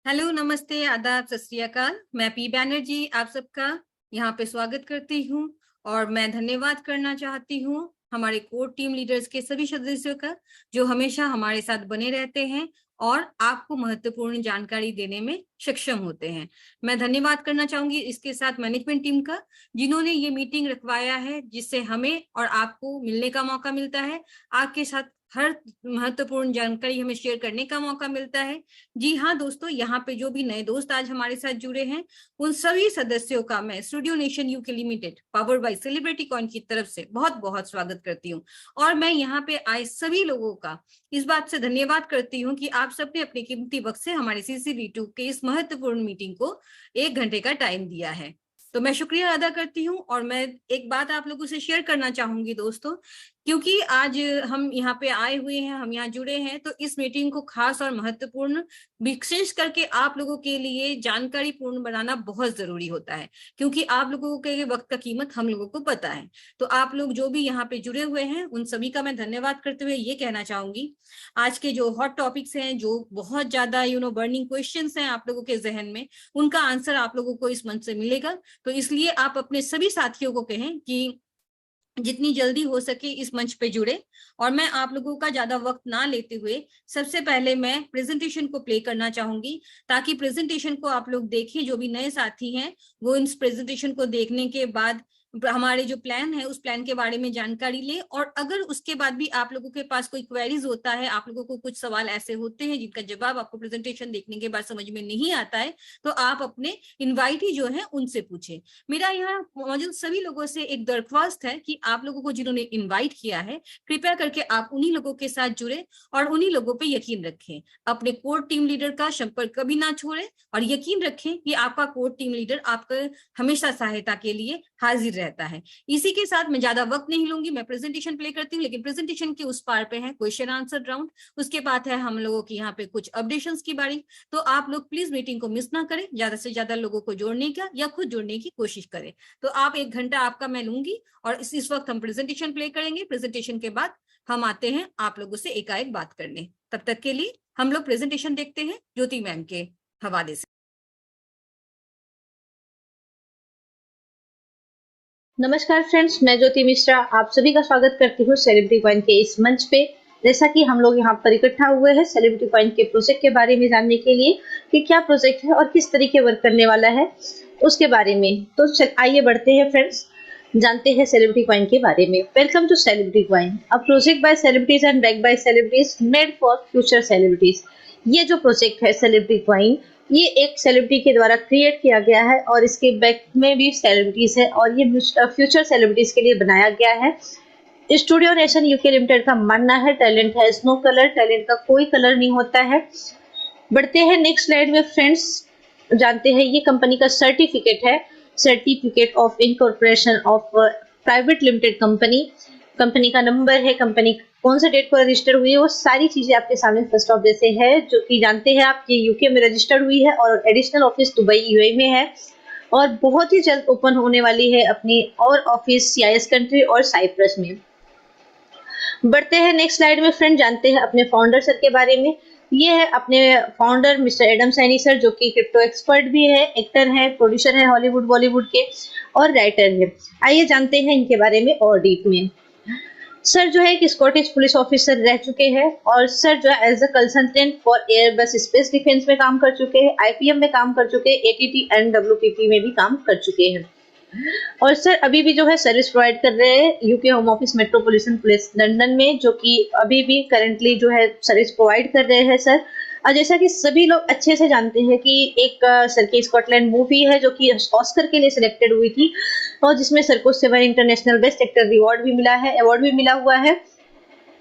Hello, नमस्ते, आदाब, सत श्री अकाल। मैं पी बैनर्जी आप सबका यहाँ पे स्वागत करती हूँ और मैं धन्यवाद करना चाहती हूँ हमारे कोर टीम लीडर्स के सभी सदस्यों का, जो हमेशा हमारे साथ बने रहते हैं और आपको महत्वपूर्ण जानकारी देने में सक्षम होते हैं। मैं धन्यवाद करना चाहूंगी इसके साथ मैनेजमेंट टीम का, जिन्होंने ये मीटिंग रखवाया है, जिससे हमें और आपको मिलने का मौका मिलता है, आपके साथ हर महत्वपूर्ण जानकारी हमें शेयर करने का मौका मिलता है। जी हाँ दोस्तों, यहाँ पे जो भी नए दोस्त आज हमारे साथ जुड़े हैं, उन सभी सदस्यों का मैं studio nation UK limited powered by celebrity coin की तरफ से बहुत बहुत स्वागत करती हूँ। और मैं यहाँ पे आए सभी लोगों का इस बात से धन्यवाद करती हूँ कि आप सबने अपने कीमती वक्त से हमारे CCV2 के इस महत्वपूर्ण मीटिंग को 1 घंटे का टाइम दिया है। तो मैं शुक्रिया अदा करती हूँ और मैं एक बात आप लोगों से शेयर करना चाहूंगी दोस्तों, क्योंकि आज हम यहाँ पे आए हुए हैं, हम यहाँ जुड़े हैं, तो इस मीटिंग को खास और महत्वपूर्ण विशेष करके आप लोगों के लिए जानकारी पूर्ण बनाना बहुत जरूरी होता है, क्योंकि आप लोगों के वक्त का कीमत हम लोगों को पता है। तो आप लोग जो भी यहाँ पे जुड़े हुए हैं, उन सभी का मैं धन्यवाद करते हुए ये कहना चाहूंगी, आज के जो हॉट टॉपिक्स हैं, जो बहुत ज्यादा बर्निंग क्वेश्चंस हैं आप लोगों के जहन में, उनका आंसर आप लोगों को इस मंच से मिलेगा। तो इसलिए आप अपने सभी साथियों को कहें कि जितनी जल्दी हो सके इस मंच पे जुड़े। और मैं आप लोगों का ज्यादा वक्त ना लेते हुए सबसे पहले मैं प्रेजेंटेशन को प्ले करना चाहूंगी, ताकि प्रेजेंटेशन को आप लोग देखें। जो भी नए साथी हैं वो इस प्रेजेंटेशन को देखने के बाद हमारे जो प्लान है उस प्लान के बारे में जानकारी ले, और अगर उसके बाद भी आप लोगों के पास कोई क्वेरीज होता है, आप लोगों को कुछ सवाल ऐसे होते हैं जिनका जवाब आपको प्रेजेंटेशन देखने के बाद समझ में नहीं आता है, तो आप अपने इन्वाइटी जो है उनसे पूछें। मेरा यहाँ मौजूद सभी लोगों से एक दरख्वास्त है कि आप लोगों को जिन्होंने इनवाइट किया है, कृपया करके आप उन्हीं लोगों के साथ जुड़े और उन्हीं लोगों पे यकीन रखें। अपने कोर टीम लीडर का संपर्क कभी ना छोड़ें और यकीन रखें कि आपका कोर टीम लीडर आपका हमेशा सहायता के लिए हाजिर रहता है। इसी के साथ मैं ज्यादा वक्त नहीं लूंगी, मैं प्रेजेंटेशन प्ले करती हूँ, लेकिन प्रेजेंटेशन के उस पार पे है क्वेश्चन आंसर राउंड, उसके बाद है हम लोगों की यहाँ पे कुछ अपडेशन की बारी। तो आप लोग प्लीज मीटिंग को मिस ना करें, ज्यादा से ज्यादा लोगों को जोड़ने का या खुद जुड़ने की कोशिश करें। तो आप 1 घंटा आपका मैं लूंगी और इस वक्त हम प्रेजेंटेशन प्ले करेंगे। प्रेजेंटेशन के बाद हम आते हैं आप लोगों से एकाएक बात करने। तब तक के लिए हम लोग प्रेजेंटेशन देखते हैं ज्योति मैम के हवाले से। नमस्कार फ्रेंड्स, मैं ज्योति मिश्रा आप सभी का स्वागत करती हूँ सेलिब्रिटी कॉइन के इस मंच पे। जैसा कि हम लोग यहाँ पर इकट्ठा हुए हैं सेलिब्रिटी कॉइन के प्रोजेक्ट के बारे में जानने के लिए कि क्या प्रोजेक्ट है और किस तरीके वर्क करने वाला है उसके बारे में। तो आइए बढ़ते हैं फ्रेंड्स, जानते हैं सेलिब्रिटी कॉइन के बारे में। Welcome to celebrity coin, a project by celebrities and back by celebrities made for future celebrities. ये जो प्रोजेक्ट है सेलिब्रिटी कॉइन, ये एक सेलिब्रिटी के द्वारा क्रिएट किया गया है और इसके बैक में भी सेलिब्रिटीज है और ये फ्यूचर सेलिब्रिटीज के लिए बनाया गया है। स्टूडियो नेशन यूके लिमिटेड का मानना है टैलेंट है नो कलर, टैलेंट का कोई कलर नहीं होता है। बढ़ते हैं नेक्स्ट स्लाइड में फ्रेंड्स, जानते हैं ये कंपनी का सर्टिफिकेट है, certificate of incorporation of private limited company. Company का नंबर है, कंपनी कौन से डेट को रजिस्टर हुई है, वो सारी चीजें आपके सामने फर्स्ट ऑफ जैसे है, जो कि जानते हैं आप ये यूके में रजिस्टर्ड हुई है और एडिशनल ऑफिस दुबई यूएई में है और बहुत ही जल्द ओपन होने वाली है अपनी और ऑफिस CIS कंट्री और साइप्रस में। बढ़ते हैं नेक्स्ट स्लाइड में फ्रेंड, जानते हैं अपने फाउंडर सर के बारे में। ये है अपने founder mister Adam Saini sir, जो कि क्रिप्टो एक्सपर्ट भी है, एक्टर है, प्रोड्यूसर है हॉलीवुड बॉलीवुड के और राइटर है। आइए जानते हैं इनके बारे में और डीप में। सर जो है एक स्कॉटिश पुलिस ऑफिसर रह चुके हैं और सर जो है as a consultant for Airbus space defence में काम कर चुके हैं, IPM में काम कर चुके हैं, ATT एंड WPP में भी काम कर चुके हैं और सर अभी भी जो है सर्विस प्रोवाइड कर रहे हैं UK home office metropolitan police London में, जो कि अभी भी करंटली जो है सर्विस प्रोवाइड कर रहे हैं सर। और जैसा कि सभी लोग अच्छे से जानते हैं कि एक सर की स्कॉटलैंड मूवी है जो कि ऑस्कर के लिए सिलेक्टेड हुई थी और जिसमें सर को 7 इंटरनेशनल बेस्ट एक्टर अवार्ड भी मिला है, अवार्ड भी मिला हुआ है।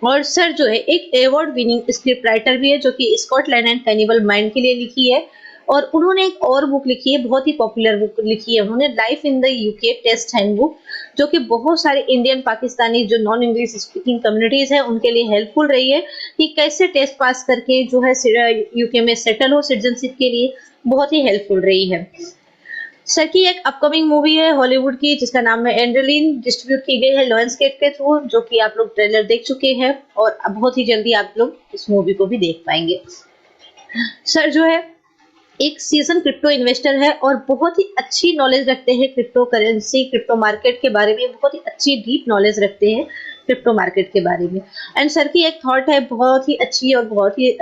और सर जो है एक अवार्ड विनिंग स्क्रिप्ट राइटर भी है, जो कि स्कॉटलैंड एंड कैनिबल माइंड के लिए लिखी है और उन्होंने एक और बुक लिखी है, बहुत ही पॉपुलर बुक लिखी है उन्होंने, life in the UK test handbook, जो कि बहुत सारे इंडियन पाकिस्तानी जो नॉन इंग्लिश स्पीकिंग कम्युनिटीज है उनके लिए हेल्पफुल रही है कि कैसे टेस्ट पास करके जो है यूके में सेटल हो, सिटीजनशिप के लिए बहुत ही हेल्पफुल रही है। सर की एक अपकमिंग मूवी है हॉलीवुड की जिसका नाम है एंडरलिन, डिस्ट्रीब्यूट की गई है लायंसगेट के थ्रू, जो कि आप लोग ट्रेलर देख चुके हैं और बहुत ही जल्दी आप लोग इस मूवी को भी देख पाएंगे। सर जो है एक सीजन क्रिप्टो इन्वेस्टर है और बहुत ही अच्छी नॉलेज रखते हैं क्रिप्टो करेंसी, क्रिप्टो मार्केट के बारे में, बहुत ही अच्छी डीप नॉलेज रखते हैं क्रिप्टो मार्केट के बारे में। एंड सर की एक थॉट है, बहुत ही अच्छी और बहुत ही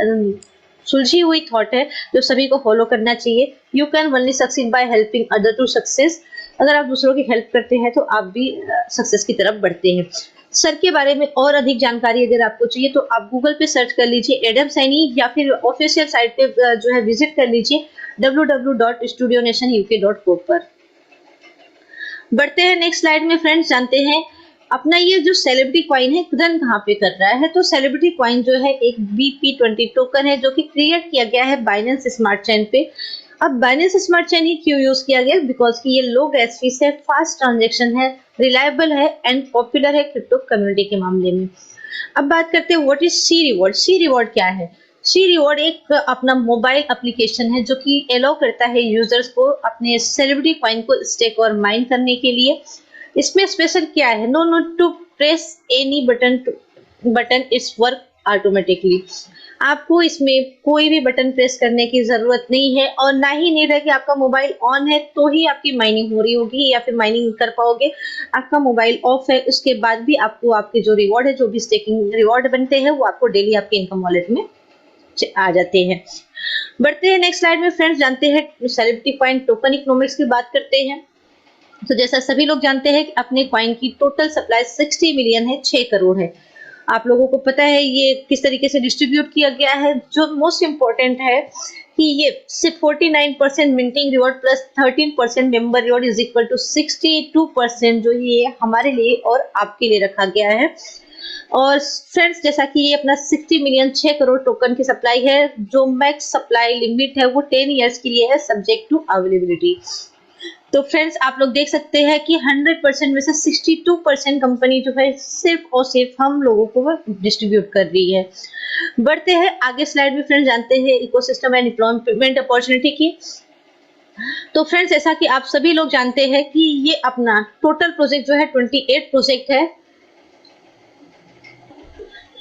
सुलझी हुई थॉट है जो सभी को फॉलो करना चाहिए। You can only succeed by helping other to success. अगर आप दूसरों की हेल्प करते हैं तो आप भी सक्सेस की तरफ बढ़ते हैं। सर के बारे में और अधिक जानकारी अगर आपको चाहिए तो आप गूगल पे सर्च कर लीजिए एडम सैनी, या फिर ऑफिशियल साइट पे जो है विजिट कर लीजिए www.studionation.uk.co पर। बढ़ते हैं नेक्स्ट स्लाइड में फ्रेंड्स, जानते हैं अपना ये जो सेलिब्रिटी कॉइन है रन कहाँ पे कर रहा है। तो सेलिब्रिटी कॉइन जो है एक BP20 टोकन है जो कि क्रिएट किया गया है बाइनेंस स्मार्ट चेन पे। अब बाइनेंस स्मार्ट चेन ही क्यों यूज किया गया, बिकॉज कि ये लो गैस फीस है, फास्ट ट्रांजेक्शन है, रिलायबल है एंड पॉपुलर है क्रिप्टो कम्युनिटी के मामले में। अब बात करते हैं what is C reward. C reward क्या है? सी रिवॉर्ड एक अपना मोबाइल एप्लीकेशन है जो कि अलाउ करता है यूजर्स को अपने सेलिब्रिटी कॉइन को स्टेक और माइन करने के लिए। इसमें स्पेशल क्या है? No need to press any button it's work automatically. आपको इसमें कोई भी बटन प्रेस करने की जरूरत नहीं है और ना ही नीड है कि आपका मोबाइल ऑन है तो ही आपकी माइनिंग हो रही होगी या फिर माइनिंग कर पाओगे। आपका मोबाइल ऑफ है उसके बाद भी आपको आपके जो रिवॉर्ड है, जो भी स्टेकिंग रिवॉर्ड बनते हैं वो आपको डेली आपके इनकम वॉलेट में आ जाते हैं। बढ़ते हैं नेक्स्ट स्लाइड में फ्रेंड्स, जानते हैं सेलिब्रिटी कॉइन टोकन इकोनॉमिक्स की बात करते हैं। तो जैसा सभी लोग जानते हैं कि अपने कॉइन की टोटल सप्लाई 60 मिलियन है, 6 करोड़ है। आप लोगों को पता है ये किस तरीके से डिस्ट्रीब्यूट किया गया है। जो मोस्ट इम्पोर्टेंट है कि ये सिर्फ 49% minting reward plus 13% member reward is equal to 62% जो ये हमारे लिए और आपके लिए रखा गया है। और फ्रेंड्स जैसा कि ये अपना 60 मिलियन 6 करोड़ टोकन की सप्लाई है, जो मैक्स सप्लाई लिमिट है वो 10 इयर्स के लिए है सब्जेक्ट टू अवेलेबिलिटी। तो फ्रेंड्स आप लोग देख सकते हैं कि 100% में से 62% कंपनी जो है सिर्फ और सिर्फ हम लोगों को डिस्ट्रीब्यूट कर रही है। बढ़ते हैं आगे स्लाइड में फ्रेंड्स, जानते हैं इकोसिस्टम एंड एम्प्लॉयमेंट अपॉर्चुनिटी की। तो फ्रेंड्स ऐसा कि आप सभी लोग जानते हैं कि ये अपना टोटल प्रोजेक्ट जो है 28 प्रोजेक्ट है।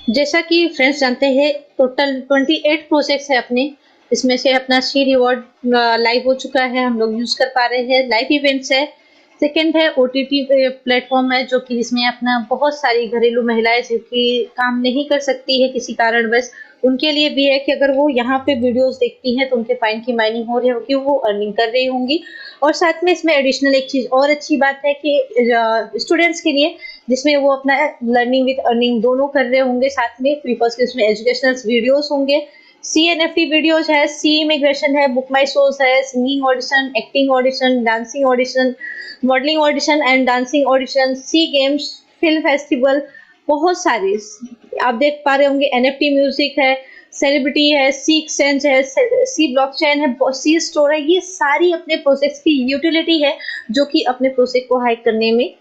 जैसा कि फ्रेंड्स जानते हैं टोटल 28 प्रोजेक्ट्स है अपने, इसमें से अपना सी रिवॉर्ड लाइव हो चुका है, हम लोग यूज कर पा रहे हैं, लाइव इवेंट्स है। सेकंड है OTT प्लेटफॉर्म है जो कि इसमें अपना बहुत सारी घरेलू महिलाएं जो कि काम नहीं कर सकती है किसी कारणवश, उनके लिए भी है कि अगर वो यहाँ पे वीडियोस देखती हैं तो उनके फाइन की माइनिंग हो रही होगी, वो अर्निंग कर रही होंगी। और साथ में इसमें एडिशनल एक चीज और अच्छी बात है कि स्टूडेंट्स के लिए जिसमें वो अपना लर्निंग विद अर्निंग दोनों कर रहे होंगे साथ में, बिकॉज इसमें एजुकेशनल वीडियोस होंगे, CNFT वीडियोज है, सी इमिग्रेशन है, बुक माई शोज है, singing audition, acting audition, dancing audition, modelling audition and dancing audition, C games, film festival, बहुत सारे आप देख पा रहे होंगे। NFT म्यूजिक है, सेलिब्रिटी है, सी एक्सचेंज है, सी ब्लॉकचेन है, सी स्टोर है। ये सारी अपने प्रोजेक्ट्स की यूटिलिटी है जो कि अपने प्रोजेक्ट को हाइक करने में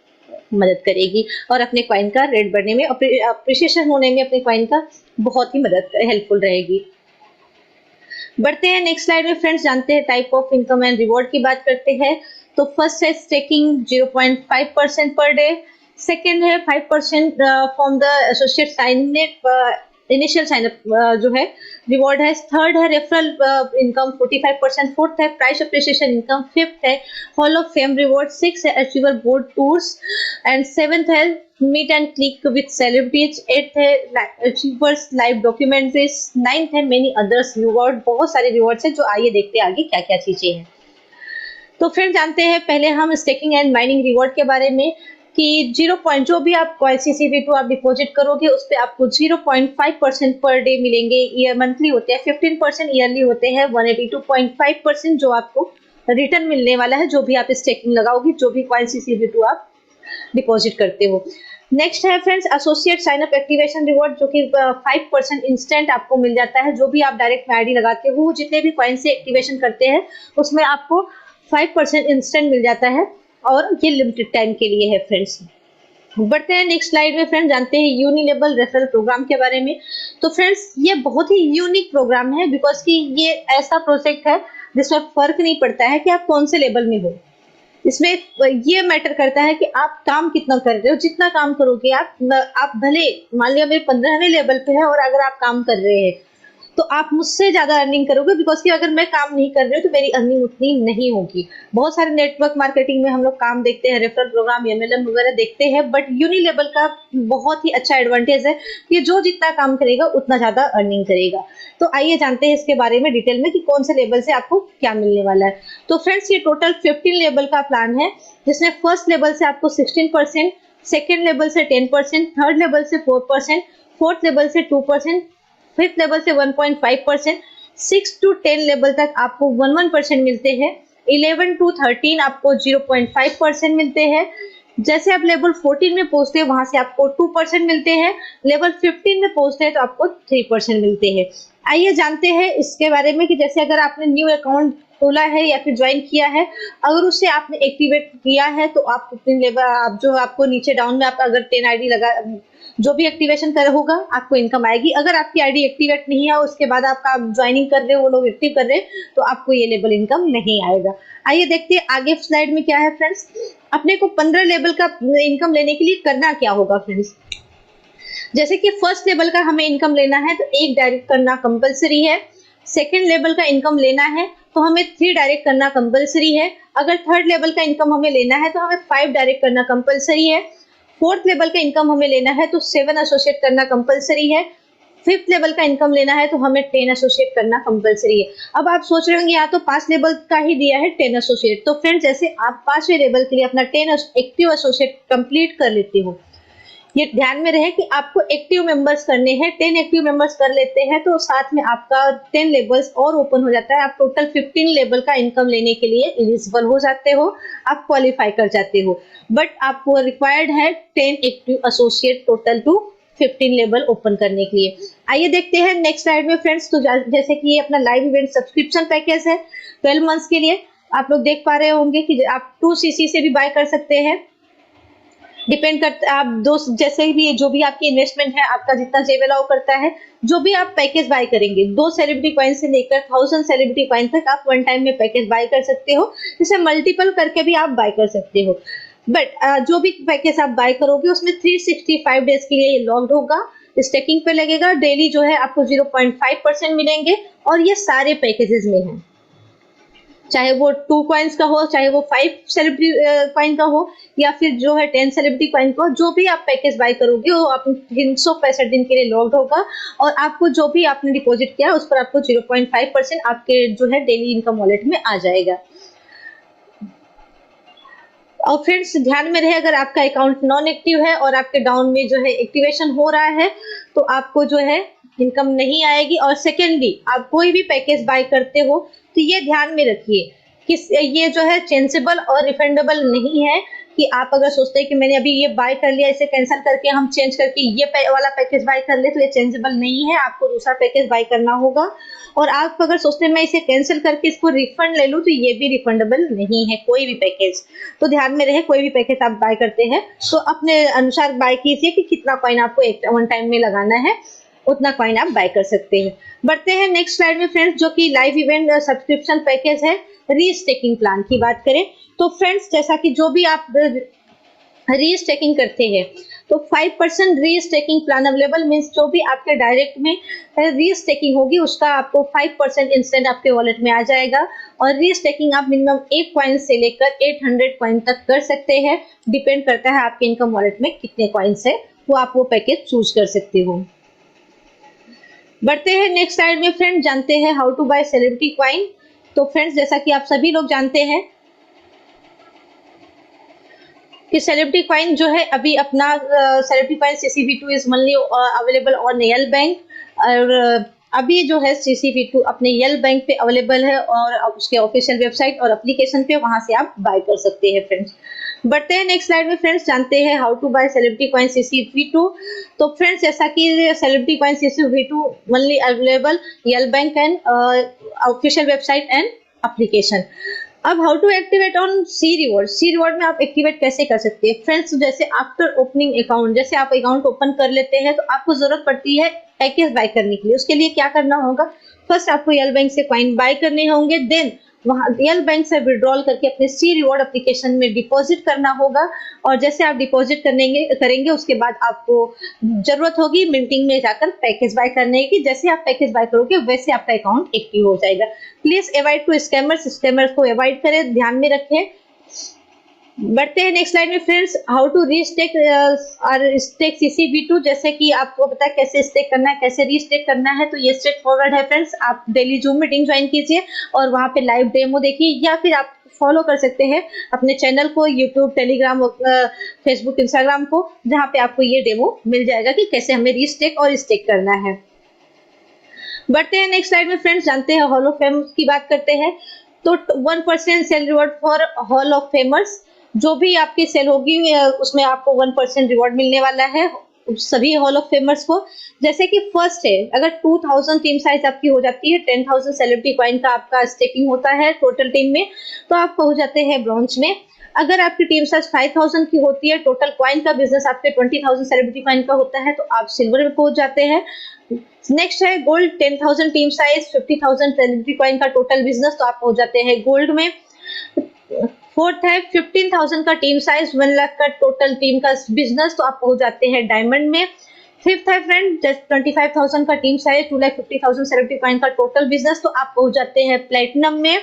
मदद करेगी और अपने कॉइन का रेट बढ़ने में, अप्रिशिएशन होने में अपने कॉइन का बहुत ही मदद हेल्पफुल रहेगी। बढ़ते हैं नेक्स्ट स्लाइड में फ्रेंड्स, जानते हैं type of income and reward की बात करते हैं। तो फर्स्ट है स्टेकिंग 0.5% पर डे, सेकेंड है 5% from the associate sign initial signup जो है रिवॉर्ड है, थर्ड है रेफरल इनकम 45%, फोर्थ है प्राइस अप्रिशिएशन इनकम, फिफ्थ है hall of fame reward, six है achiever board tours and seventh है meet and click with celebrities, eighth है achievers live documentaries, ninth है मेनी अदर्स रिवॉर्ड। बहुत सारे rewards हैं जो आइए देखते हैं आगे क्या क्या चीजें हैं। तो फ्रेंड जानते हैं पहले हम स्टेकिंग एंड माइनिंग रिवॉर्ड के बारे में कि 0. जो भी आप CCV2 आप डिपॉजिट करोगे उस पे आपको 0.5% पर डे मिलेंगे, ईयर मंथली होते हैं, 15% ईयरली होते हैं, 182.5% जो आपको रिटर्न मिलने वाला है जो भी आप स्टेकिंग लगाओगे, जो भी CCV2 आप डिपॉजिट करते हो। नेक्स्ट है friends associate sign up activation reward जो कि 5% इंस्टेंट आपको मिल जाता है। जो भी आप डायरेक्ट में आईडी लगाते हो जितने भी कॉइन से एक्टिवेशन करते हैं उसमें आपको 5% इंस्टेंट मिल जाता है और ये लिमिटेड टाइम के लिए है फ्रेंड्स। बढ़ते हैं नेक्स्ट स्लाइड में फ्रेंड्स, जानते हैं यूनिलेबल रेफरल प्रोग्राम के बारे में। तो फ्रेंड्स ये बहुत ही यूनिक प्रोग्राम है बिकॉज कि ये ऐसा प्रोजेक्ट है जिसमें फर्क नहीं पड़ता है कि आप कौन से लेवल में हो, इसमें ये मैटर करता है कि आप काम कितना कर रहे हो। जितना काम करोगे आप भले मान लिया मेरे 15वें लेवल पे है और अगर आप काम कर रहे हैं तो आप मुझसे ज्यादा अर्निंग करोगे, बिकॉज कि अगर मैं काम नहीं कर रही हूँ तो मेरी अर्निंग उतनी नहीं होगी। बहुत सारे नेटवर्क मार्केटिंग में हम लोग काम देखते हैं, रेफरल प्रोग्राम, एमएलएम वगैरह देखते हैं, बट यूनिलेवल का बहुत ही अच्छा एडवांटेज है कि जो जितना काम करेगा उतना ज्यादा अर्निंग करेगा। तो आइए जानते हैं इसके बारे में डिटेल में कि कौन से लेवल से आपको क्या मिलने वाला है। तो फ्रेंड्स, ये टोटल 15 लेवल का प्लान है, जिसमें फर्स्ट लेवल से आपको 16%, सेकेंड लेवल से 10%, थर्ड लेवल से 4%, फोर्थ लेवल से 2%, फिफ्थ लेवल से 1.5%, 6 to 10 लेवल तक आपको 1% मिलते हैं, 11 to 13 आपको 0.5% मिलते हैं। जैसे आप लेवल 14 में पहुंचते हैं वहां से आपको 2% मिलते हैं, लेवल 15 में पहुंचते हैं तो आपको 3% मिलते हैं। आइए जानते हैं इसके बारे में कि जैसे अगर आपने न्यू अकाउंट खोला है या फिर ज्वाइन किया है, अगर उससे आपने एक्टिवेट किया है तो आप अपने लेवल, आप जो आपको नीचे डाउन में आप अगर 10 आईडी लगा, जो भी एक्टिवेशन कर होगा आपको इनकम आएगी। अगर आपकी आईडी एक्टिवेट नहीं है, उसके बाद आपका ज्वाइनिंग कर रहे हो, वो लोग एक्टिव कर रहे हैं, तो आपको ये लेवल इनकम नहीं आएगा। आइए देखते हैं आगे स्लाइड में क्या है फ्रेंड्स। अपने को 15 लेवल का इनकम लेने के लिए करना क्या होगा फ्रेंड्स। जैसे कि फर्स्ट लेवल का हमें इनकम लेना है तो 1 डायरेक्ट करना कंपलसरी है। सेकेंड लेवल का इनकम लेना है तो हमें 3 डायरेक्ट करना कंपलसरी है। अगर थर्ड लेवल का इनकम हमें लेना है तो हमें 5 डायरेक्ट करना कंपलसरी है। फोर्थ लेवल का इनकम हमें लेना है तो 7 एसोसिएट करना कंपलसरी है। फिफ्थ लेवल का इनकम लेना है तो हमें 10 एसोसिएट करना कंपलसरी है। अब आप सोच रहे होंगे यहाँ तो 5 लेवल का ही दिया है 10 एसोसिएट। तो फ्रेंड्स, जैसे आप 5वें लेवल के लिए अपना 10 एक्टिव एसोसिएट कंप्लीट कर लेते हो, ये ध्यान में रहे कि आपको एक्टिव मेंबर्स करने हैं। 10 एक्टिव मेंबर्स कर लेते हैं तो साथ में आपका 10 लेवल्स और ओपन हो जाता है। आप टोटल 15 लेवल का इनकम लेने के लिए एलिजिबल हो जाते हो, आप क्वालिफाई कर जाते हो। बट आपको रिक्वायर्ड है 10 active associate total two 15 level open करने के लिए। आइए देखते हैं नेक्स्ट स्लाइड में फ्रेंड्स। तो जैसे कि ये अपना लाइव इवेंट सब्सक्रिप्शन पैकेज है 12 मंथ्स के लिए, आप लोग देख पा रहे होंगे कि आप 2cc से भी बाय कर सकते हैं। डिपेंड करता है आप दोस्त, जैसे भी जो भी आपकी इन्वेस्टमेंट है, आपका जितना जेब अलाउ करता है, जो भी आप पैकेज बाय करेंगे, 2 सेलिब्रिटी कॉइन से लेकर 1000 सेलिब्रिटी कॉइन तक आप वन टाइम में पैकेज बाय कर सकते हो। इसे मल्टीपल करके भी आप बाय कर सकते हो। बट जो भी पैकेज आप बाय करोगे उसमें 365 डेज के लिए ये लॉक्ड होगा, स्टेकिंग पे लगेगा। डेली जो है आपको 0.5% मिलेंगे और ये सारे पैकेजेस में है, चाहे वो 2 कॉइन्स का हो, चाहे वो 5 सेलिब्रिटी कॉइन का हो, या फिर जो है 10 सेलिब्रिटी कॉइन का हो। जो भी आप पैकेज बाय करोगे वो आप 365 दिन के लिए लॉक्ड होगा और आपको जो भी आपने डिपॉजिट किया उस पर आपको 0.5% आपके जो है डेली इनकम वॉलेट में आ जाएगा। और फ्रेंड्स, ध्यान में रहे, अगर आपका अकाउंट नॉन एक्टिव है और आपके डाउन में जो है एक्टिवेशन हो रहा है तो आपको जो है इनकम नहीं आएगी। और सेकेंडली, आप कोई भी पैकेज बाय करते हो तो ये ध्यान में रखिए कि ये जो है चेंजेबल और रिफंडेबल नहीं है। कि आप अगर सोचते हैं कि मैंने अभी ये बाय कर लिया, इसे कैंसिल करके हम चेंज करके ये वाला पैकेज बाय कर ले, तो ये चेंजेबल नहीं है, आपको दूसरा पैकेज बाय करना होगा। और आप अगर सोचते हैं मैं इसे कैंसिल करके इसको रिफंड ले लूं, तो ये भी रिफंडेबल नहीं है कोई भी पैकेज। तो ध्यान में रहे, कोई भी पैकेज आप बाय करते हैं तो अपने अनुसार बाय कीजिए कि कितना कॉइन आपको एक वन टाइम में लगाना है, उतना कॉइन आप बाय कर सकते हैं। बढ़ते हैं नेक्स्ट स्लाइड में फ्रेंड्स, जो कि लाइव इवेंट सब्सक्रिप्शन पैकेज है। रीस्टेकिंग प्लान की बात करें तो फ्रेंड्स, जैसा कि जो भी आप रीस्टेकिंग करते हैं तो 5% रीस्टेकिंग प्लान अवेलेबल, मींस जो भी आपके डायरेक्ट में रीस्टेकिंग होगी उसका आपको 5% इंस्टेंट आपके वॉलेट में आ जाएगा। और रीस्टेकिंग आप मिनिमम 1 कॉइन से लेकर 800 कॉइन तक कर सकते हैं, डिपेंड करता है आपके इनकम वॉलेट में कितने कॉइन्स है, वो आप वो पैकेज चूज कर सकते हो। बढ़ते हैं नेक्स्ट स्लाइड में फ्रेंड्स, जानते हैं how to buy celebrity coin. तो फ्रेंड्स, जैसा कि आप सभी लोग जानते हैं कि सेलिब्रिटी कॉइन जो है अभी अपना celebrity coin CCV2 is only available on L bank. और अभी जो है CCV2 अपने यल बैंक पे अवेलेबल है और उसके ऑफिशियल वेबसाइट और एप्लीकेशन पे, वहां से आप बाय कर सकते हैं फ्रेंड्स। बढ़ते हैं नेक्स्ट स्लाइड में फ्रेंड्स, जानते हैं how to buy celebrity coin CCV2। तो फ्रेंड्स, जैसा कि celebrity coin CCV2 only available यल bank and official website and application. अब how to activate on C reward में आप एक्टिवेट कैसे कर सकते हैं फ्रेंड्स। जैसे आफ्टर ओपनिंग अकाउंट, जैसे आप अकाउंट ओपन कर लेते हैं तो आपको जरूरत पड़ती है पैकेज बाय करने के लिए। उसके लिए क्या करना होगा, फर्स्ट आपको यल बैंक से कॉइन बाय करने होंगे, देन वहाँ रियल बैंक से विड्रॉल करके अपने सी रिवॉर्ड एप्लीकेशन में डिपॉजिट करना होगा। और जैसे आप डिपॉजिट करेंगे उसके बाद आपको जरूरत होगी मिंटिंग में जाकर पैकेज बाय करने की। जैसे आप पैकेज बाय करोगे वैसे आपका अकाउंट एक्टिव हो जाएगा। प्लीज अवॉइड टू स्कैमर्स को अवॉइड करें, ध्यान में रखें। बढ़ते हैं नेक्स्ट स्लाइड में फ्रेंड्स, हाउ टू रीस्टेक और स्टेक CCV2। जैसे कि आपको पता है कैसे स्टेक करना है, कैसे रीस्टेक करना है, तो ये स्ट्रेट फॉरवर्ड है फ्रेंड्स। आप डेली जूम मीटिंग ज्वाइन कीजिए और वहां पे लाइव डेमो देखिए, या फिर आप फॉलो कर सकते हैं अपने चैनल को, यूट्यूब, टेलीग्राम, फेसबुक, इंस्टाग्राम को, जहां पे आपको ये डेमो मिल जाएगा कि कैसे हमें रीस्टेक और स्टेक करना है। बढ़ते हैं नेक्स्ट स्लाइड में फ्रेंड्स, जानते हैं हॉल ऑफ फेम की बात करते हैं। तो 1% sale reward for hall of famers, जो भी आपकी सेल होगी उसमें आपको 1% रिवॉर्ड मिलने वाला है सभी हॉल ऑफ फेमर्स को। जैसे कि फर्स्ट है, अगर 2000 टीम साइज आपकी हो जाती है, 10,000 सेलिब्रिटी कॉइन का आपका स्टेकिंग होता है टोटल टीम में, तो आप पहुंच जाते हैं ब्रॉन्ज में। अगर आपकी टीम साइज 5000 की होती है, टोटल कॉइन का बिजनेस आपके 20,000 सेलिब्रिटी कॉइन का होता है, तो आप सिल्वर में पहुंच जाते हैं। नेक्स्ट है gold, 10,000 team size, 50,000 celebrity coin का टोटल बिजनेस, तो आप पहुंच जाते हैं गोल्ड में। फोर्थ है 15,000 का टीम साइज, 1 लाख का टोटल टीम का बिजनेस, तो आप पहुंच जाते हैं डायमंड में। फिफ्थ है फ्रेंड 25,000 का टीम साइज, 2,50,000 सेलिब्रिटी कॉइन का टोटल बिजनेस, तो आप पहुंच जाते हैं प्लेटिनम में।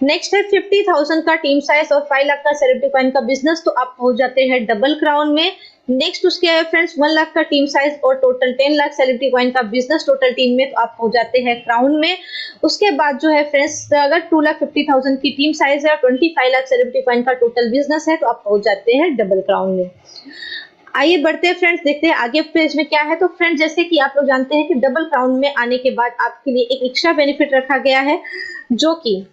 नेक्स्ट है 50,000 का टीम साइज और 5 लाख का सेलिब्रिटी कॉइन का बिजनेस, तो आप पहुंच जाते हैं डबल क्राउन में। नेक्स्ट उसके है फ्रेंड्स 1 लाख का टीम साइज और टोटल 10 लाख सेलिब्रिटी कॉइन का बिजनेस टोटल टीम में, तो आप पहुंच जाते हैं क्राउन में। उसके बाद जो है फ्रेंड्स, अगर 2,50,000 की टीम साइज है और 25 लाख सेलिब्रिटी कॉइन का टोटल बिजनेस है, तो आप पहुंच जाते हैं डबल क्राउन में। आइए बढ़ते हैं फ्रेंड्स, देखते हैं आगे पेज में क्या है। तो फ्रेंड्स जैसे कि आप लोग जानते हैं कि डबल क्राउन में आने के बाद आपके लिए एक एक्स्ट्रा बेनिफिट रखा गया है, जो कि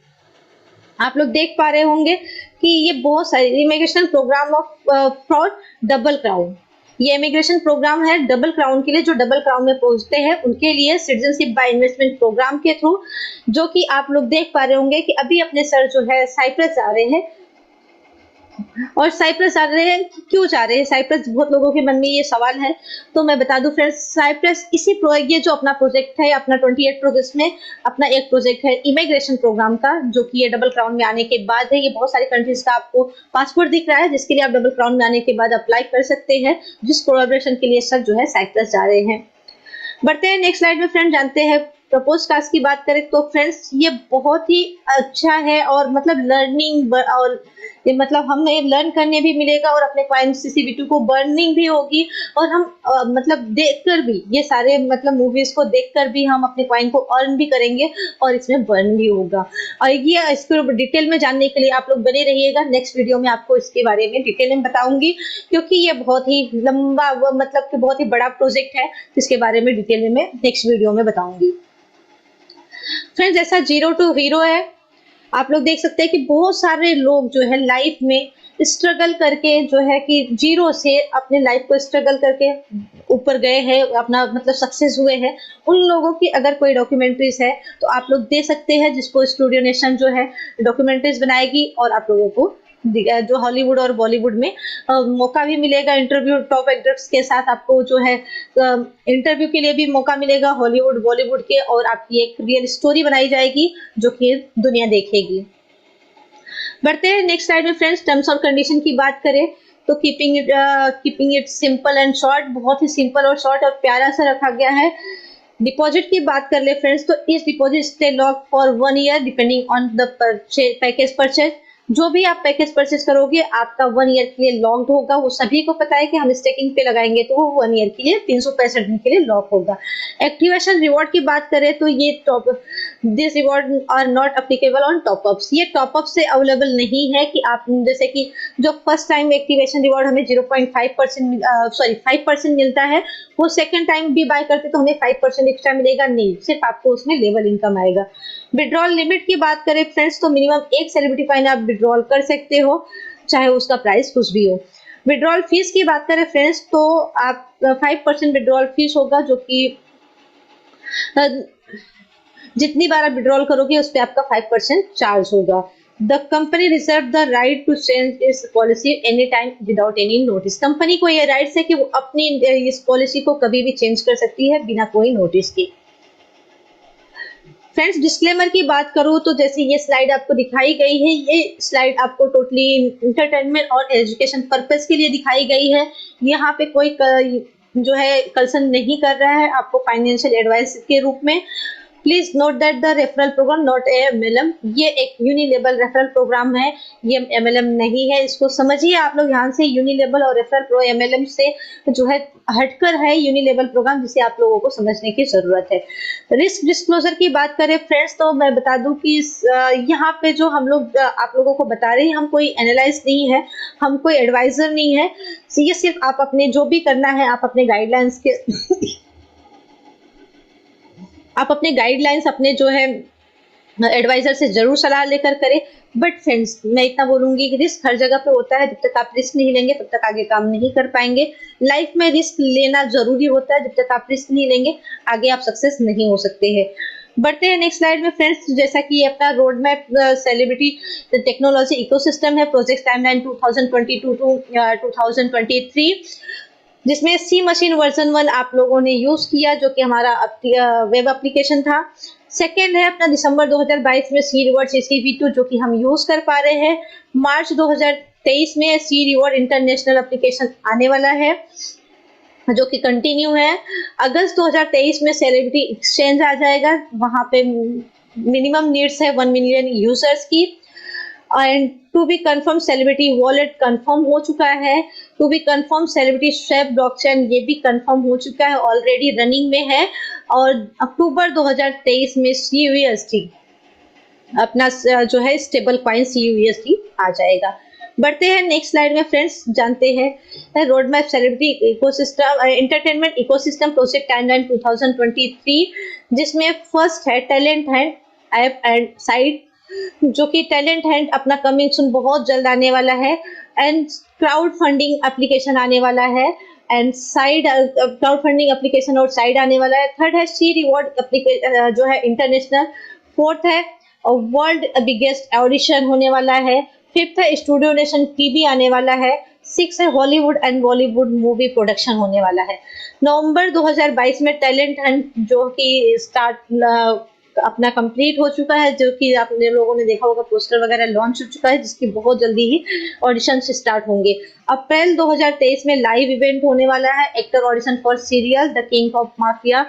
आप लोग देख पा रहे होंगे कि ये बहुत सारे immigration programme of for double crown, ये इमिग्रेशन प्रोग्राम है डबल क्राउन के लिए। जो डबल क्राउन में पहुंचते हैं उनके लिए सिटीजनशिप बाय इन्वेस्टमेंट प्रोग्राम के थ्रू, जो कि आप लोग देख पा रहे होंगे कि अभी अपने सर जो है साइप्रस जा रहे हैं। और साइप्रस जा रहे हैं, क्यों जा रहे हैं साइप्रस, बहुत लोगों के मन में ये सवाल है, तो मैं बता दूं फ्रेंड्स, साइप्रस ये जो अपना प्रोजेक्ट है, अपना 28 प्रोजेक्ट में अपना एक प्रोजेक्ट है इमिग्रेशन प्रोग्राम का, जो कि ये डबल क्राउन में आने के बाद है। ये बहुत सारी कंट्रीज का आपको पासपोर्ट दिख रहा है, जिसके लिए आप डबल क्राउन में आने के बाद अप्लाई कर सकते हैं, जिस कोलैबोरेशन के लिए सब जो है साइप्रस जा रहे हैं। बढ़ते हैं नेक्स्ट स्लाइड में फ्रेंड, जानते हैं प्रपोज टास्क की बात करें तो फ्रेंड्स ये बहुत ही अच्छा है, और मतलब लर्निंग और ये मतलब हमें लर्न करने भी मिलेगा और अपने कॉइन CCV2 को बर्निंग भी होगी, और हम मतलब देखकर भी ये सारे मतलब मूवीज को देखकर भी हम अपने कॉइन को अर्न भी करेंगे और इसमें बर्न भी होगा। और ये इसको डिटेल में जानने के लिए आप लोग बने रहिएगा, नेक्स्ट वीडियो में आपको इसके बारे में डिटेल में बताऊंगी, क्योंकि ये बहुत ही लंबा मतलब कि बहुत ही बड़ा प्रोजेक्ट है, जिसके बारे में डिटेल में नेक्स्ट वीडियो में बताऊंगी। फ्रेंड्स जैसा 0 to हीरो है, आप लोग देख सकते हैं कि बहुत सारे लोग जो है लाइफ में स्ट्रगल करके जो है कि 0 से अपने लाइफ को स्ट्रगल करके ऊपर गए हैं, अपना मतलब सक्सेस हुए हैं। उन लोगों की अगर कोई डॉक्यूमेंट्रीज है तो आप लोग दे सकते हैं, जिसको स्टूडियो नेशन जो है डॉक्यूमेंट्रीज बनाएगी, और आप लोगों को जो हॉलीवुड और बॉलीवुड में मौका भी मिलेगा इंटरव्यू टॉप एक्टर्स के साथ, आपको जो है इंटरव्यू के लिए भी मौका मिलेगा हॉलीवुड बॉलीवुड के, और आपकी एक रियल स्टोरी बनाई जाएगी जो कि दुनिया देखेगी। बढ़ते हैं नेक्स्ट स्लाइड में फ्रेंड्स, टर्म्स और कंडीशन की बात करें तो keeping it simple and short, बहुत ही सिंपल और शॉर्ट और प्यारा सा रखा गया है। डिपॉजिट की बात कर ले फ्रेंड्स, तो इस deposit stay lock for 1 year depending on the package purchase. जो भी आप पैकेज परचेज करोगे आपका 1 ईयर के लिए लॉक्ड होगा। वो सभी को पता है कि हम स्टेकिंग पे लगाएंगे तो वो 1 ईयर के लिए 365 दिन के लिए लॉक होगा। एक्टिवेशन रिवॉर्ड की बात करें तो ये this reward are not applicable on topups, ये टॉपअप से अवेलेबल नहीं है कि आप जैसे कि जो फर्स्ट टाइम एक्टिवेशन रिवॉर्ड हमें 5% मिलता है, वो सेकंड टाइम भी बाय करते तो हमें 5% एक्स्ट्रा मिलेगा, नहीं, सिर्फ आपको उसमें लेवल इनकम आएगा। विड्रॉल लिमिट की बात करें फ्रेंड्स तो मिनिमम 1 सेलिब्रिटी कॉइन आप विड्रॉल कर सकते हो, चाहे उसका प्राइस कुछ भी हो। विड्रॉल फीस की बात करें फ्रेंड्स तो आप 5% विड्रॉल फीस होगा, जो कि जितनी बार आप विड्रॉल करोगे उस पर आपका 5% चार्ज होगा। The company reserve the right to change इस policy any time without any notice, company को ये राइट है कि वो अपनी इस पॉलिसी को कभी भी चेंज कर सकती है बिना कोई नोटिस के। फ्रेंड्स डिस्क्लेमर की बात करूँ तो जैसे ये स्लाइड आपको दिखाई गई है, ये स्लाइड आपको टोटली इंटरटेनमेंट और एजुकेशन पर्पस के लिए दिखाई गई है। यहाँ पे कोई जो है कंसर्न नहीं कर रहा है आपको फाइनेंशियल एडवाइस के रूप में। Please note that the referral programme not MLM, ये एक यूनिलेबल रेफरल प्रोग्राम है, ये एमएलएम नहीं है। इसको समझिए आप लोग ध्यान से, यूनिलेबल और रेफरल प्रो एमएलएम से जो है हटकर है यूनिलेबल प्रोग्राम, जिसे आप लोगों को समझने की जरूरत है। रिस्क डिस्क्लोजर की बात करें फ्रेंड्स, तो मैं बता दूं कि यहाँ पे जो हम लोग आप लोगों को बता रहे हैं, हम कोई एनालाइज नहीं है, हम कोई एडवाइजर नहीं है। ये सिर्फ आप अपने जो भी करना है आप अपने गाइडलाइंस के आप अपने गाइडलाइंस अपने जो है एडवाइजर से जरूर सलाह लेकर करें। बट फ्रेंड्स मैं इतना बोलूंगी कि रिस्क हर जगह पे होता है, जब तक आप रिस्क नहीं लेंगे तब तक आगे काम नहीं कर पाएंगे। लाइफ में रिस्क लेना जरूरी होता है, जब तक आप रिस्क नहीं लेंगे आगे आप सक्सेस नहीं हो सकते हैं। बढ़ते हैं नेक्स्ट स्लाइड में फ्रेंड्स। जैसा कि अपना road map celebrity technology ecosystem है, प्रोजेक्ट टाइमलाइन 2022 टू 2023, जिसमें सी मशीन वर्जन 1 आप लोगों ने यूज किया, जो कि हमारा वेब एप्लीकेशन था। सेकेंड है अपना दिसंबर 2022 में सी रिवॉर्ड CCV2, जो कि हम यूज कर पा रहे हैं। मार्च 2023 में सी रिवॉर्ड इंटरनेशनल एप्लीकेशन आने वाला है, जो कि कंटिन्यू है। अगस्त 2023 में सेलिब्रिटी एक्सचेंज आ जाएगा, वहां पे मिनिमम नीड्स है 1 मिलियन यूजर्स की। And to be confirm celebrity wallet confirm हो चुका है। To be confirm celebrity swap blockchain, ये भी कंफर्म हो चुका है, ऑलरेडी रनिंग में है। और अक्टूबर 2023 में CUSD अपना जो है स्टेबल कॉइन CUSD आ जाएगा। बढ़ते हैं नेक्स्ट स्लाइड में फ्रेंड्स, जानते हैं road map celebrity ecosystem entertainment ecosystem project timeline 2023, जिसमें फर्स्ट है talent hand app and site, जो कि टैलेंट हैंड अपना कमिंग सून बहुत जल्द आने वाला है। एंड क्राउड फंडिंग एप्लीकेशन आने वाला है, and side crowd funding application और साइड आने वाला है। थर्ड है सी रिवॉर्ड एप्लीकेशन जो है इंटरनेशनल। फोर्थ है वर्ल्ड बिगेस्ट ऑडिशन होने वाला है। फिफ्थ है स्टूडियो नेशन TV आने वाला है। सिक्स है Hollywood and Bollywood movie production होने वाला है। नवंबर 2022 में टैलेंट हंट जो कि स्टार्ट अपना कंप्लीट हो चुका है, जो कि आपने लोगों ने देखा होगा पोस्टर वगैरह लॉन्च हो चुका है, जिसकी बहुत जल्दी ही ऑडिशन स्टार्ट होंगे। अप्रैल 2023 में लाइव इवेंट होने वाला है, actor audition for serial the king of mafia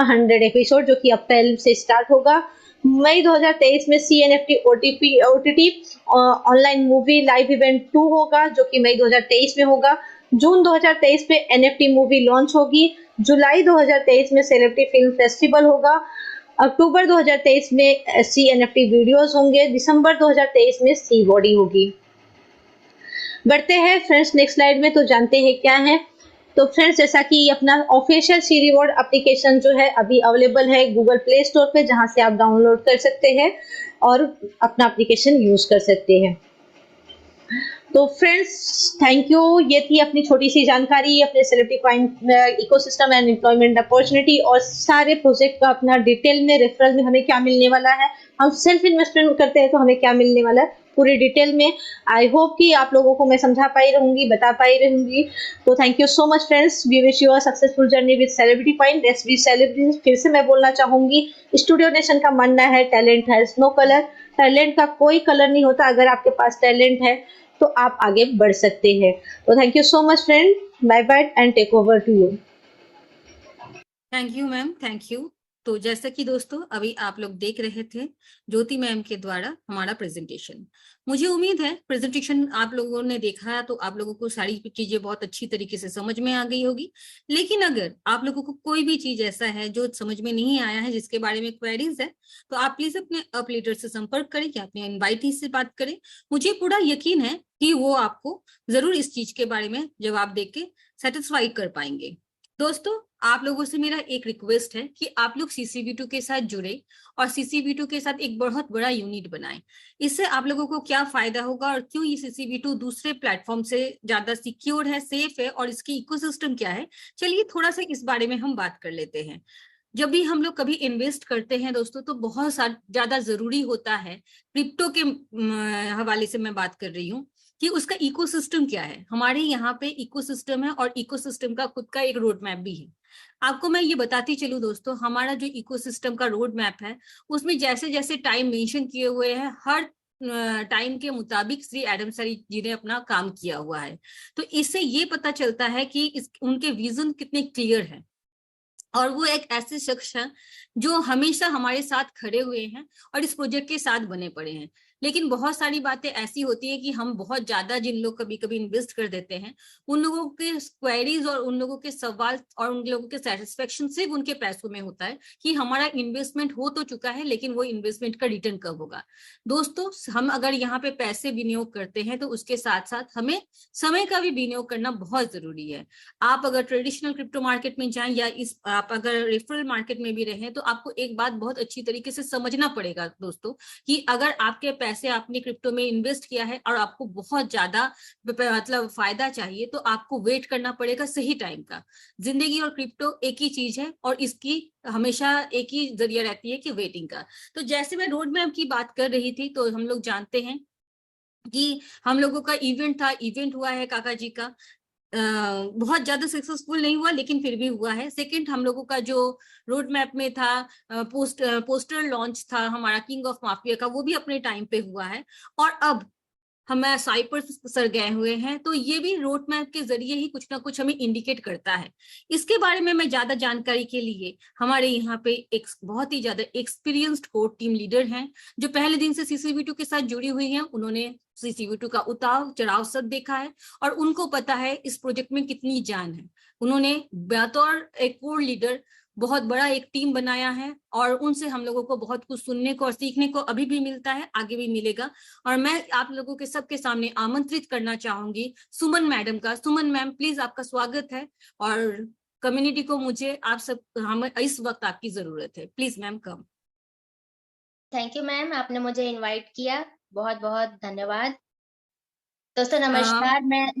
100 episode, जो कि अप्रैल से स्टार्ट होगा। मई 2023 में CNFT OTT online movie live event 2 होगा, जो कि मई 2023 में होगा। जून 2023 में NFT मूवी लॉन्च होगी। जुलाई 2023 में सेलिब्रिटी फिल्म फेस्टिवल होगा। अक्टूबर 2023 में CNFT वीडियोस होंगे। दिसंबर 2023 में सी बॉडी होगी। बढ़ते हैं फ्रेंड्स नेक्स्ट स्लाइड में, तो जानते हैं क्या है। तो फ्रेंड्स जैसा कि अपना ऑफिशियल सी रिवॉर्ड एप्लीकेशन जो है अभी अवेलेबल है गूगल प्ले स्टोर पे, जहां से आप डाउनलोड कर सकते हैं और अपना एप्लीकेशन यूज कर सकते हैं। तो फ्रेंड्स थैंक यू, ये थी अपनी छोटी सी जानकारी अपने celebrity coin ecosystem and employment opportunity और सारे प्रोजेक्ट का अपना डिटेल में रेफरल में हमें क्या मिलने वाला है, हम सेल्फ इन्वेस्टमेंट करते हैं तो हमें क्या मिलने वाला है पूरी डिटेल में। आई होप कि आप लोगों को मैं समझा पाई रहूंगी, बता पाई रहूंगी। तो thank you so much friends, we wish you a successful journey with celebrity coin. Let's be celebrity. फिर से मैं बोलना चाहूंगी, स्टूडियो नेशन का मानना है talent has no colour, talent का कोई कलर नहीं होता। अगर आपके पास टैलेंट है तो आप आगे बढ़ सकते हैं। तो thank you so much friend, bye bye and take over to you. Thank you ma'am, thank you. तो जैसा कि दोस्तों अभी आप लोग देख रहे थे ज्योति मैम के द्वारा हमारा प्रेजेंटेशन। मुझे उम्मीद है प्रेजेंटेशन आप लोगों ने देखा तो आप लोगों को सारी चीजें बहुत अच्छी तरीके से समझ में आ गई होगी। लेकिन अगर आप लोगों को कोई भी चीज ऐसा है जो समझ में नहीं आया है, जिसके बारे में क्वेरीज है, तो आप प्लीज अपने अप लीडर से संपर्क करें या अपने इनवाइटी से बात करें। मुझे पूरा यकीन है कि वो आपको जरूर इस चीज के बारे में जवाब देके सेटिस्फाई कर पाएंगे। दोस्तों आप लोगों से मेरा एक रिक्वेस्ट है कि आप लोग CCV2 के साथ जुड़े और CCV2 के साथ एक बहुत बड़ा यूनिट बनाएं। इससे आप लोगों को क्या फायदा होगा और क्यों ये CCV2 दूसरे प्लेटफॉर्म से ज्यादा सिक्योर है, सेफ है और इसकी इकोसिस्टम क्या है, चलिए थोड़ा सा इस बारे में हम बात कर लेते हैं। जब भी हम लोग कभी इन्वेस्ट करते हैं दोस्तों तो बहुत ज्यादा जरूरी होता है, क्रिप्टो के हवाले से मैं बात कर रही हूँ, कि उसका इकोसिस्टम क्या है। हमारे यहाँ पे इकोसिस्टम है और इकोसिस्टम का खुद का एक रोड मैप भी है। आपको मैं ये बताती चलूं दोस्तों, हमारा जो इकोसिस्टम का रोड मैप है उसमें जैसे जैसे टाइम मेंशन किए हुए हैं, हर टाइम के मुताबिक श्री एडम सर जी ने अपना काम किया हुआ है। तो इससे ये पता चलता है कि उनके विजन कितने क्लियर हैं, और वो एक ऐसे शख्स हैं जो हमेशा हमारे साथ खड़े हुए हैं और इस प्रोजेक्ट के साथ बने पड़े हैं। लेकिन बहुत सारी बातें ऐसी होती है कि हम बहुत ज्यादा जिन लोग कभी कभी इन्वेस्ट कर देते हैं, उन लोगों के क्वेरीज और उन लोगों के सवाल और उन लोगों के सेटिस्फेक्शन सिर्फ उनके पैसों में होता है कि हमारा इन्वेस्टमेंट हो तो चुका है, लेकिन वो इन्वेस्टमेंट का रिटर्न कब होगा। दोस्तों, हम अगर यहाँ पे पैसे विनियोग करते हैं तो उसके साथ साथ हमें समय का भी विनियोग करना बहुत जरूरी है। आप अगर ट्रेडिशनल क्रिप्टो मार्केट में जाएं या आप अगर रेफरल मार्केट में भी रहें, तो आपको एक बात बहुत अच्छी तरीके से समझना पड़ेगा दोस्तों, कि अगर आपके पैसे आपने क्रिप्टो में इन्वेस्ट किया है और आपको बहुत ज्यादा मतलब फायदा चाहिए, तो आपको वेट करना पड़ेगा सही टाइम का। जिंदगी और क्रिप्टो एक ही चीज है और इसकी हमेशा एक ही जरिया रहती है कि वेटिंग का। तो जैसे मैं रोड मैप की बात कर रही थी, तो हम लोग जानते हैं कि हम लोगों का इवेंट हुआ है काका जी का। बहुत ज्यादा सक्सेसफुल नहीं हुआ, लेकिन फिर भी हुआ है। सेकंड, हम लोगों का जो रोड मैप में था, पोस्टर लॉन्च था हमारा किंग ऑफ माफिया का, वो भी अपने टाइम पे हुआ है। और अब हमें साइप्रस सर गए हुए हैं, तो ये भी रोड मैप के जरिए ही कुछ ना कुछ हमें इंडिकेट करता है। इसके बारे में मैं ज्यादा जानकारी के लिए हमारे यहाँ पे एक बहुत ही ज्यादा एक्सपीरियंस्ड कोर टीम लीडर हैं, जो पहले दिन से CCV2 के साथ जुड़ी हुई हैं। उन्होंने CCV2 का उतार चढ़ाव सब देखा है और उनको पता है इस प्रोजेक्ट में कितनी जान है। उन्होंने बतौर एक कोर लीडर बहुत बड़ा एक टीम बनाया है, और उनसे हम लोगों को बहुत कुछ सुनने को और सीखने को अभी भी मिलता है, आगे भी मिलेगा। और मैं आप लोगों के सबके सामने आमंत्रित करना चाहूंगी सुमन मैडम का। सुमन मैम, प्लीज, आपका स्वागत है। और कम्युनिटी को मुझे आप सब, हमें इस वक्त आपकी जरूरत है। Please ma'am, come. Thank you ma'am, आपने मुझे इनवाइट किया, बहुत बहुत धन्यवाद। दोस्तों नमस्कार।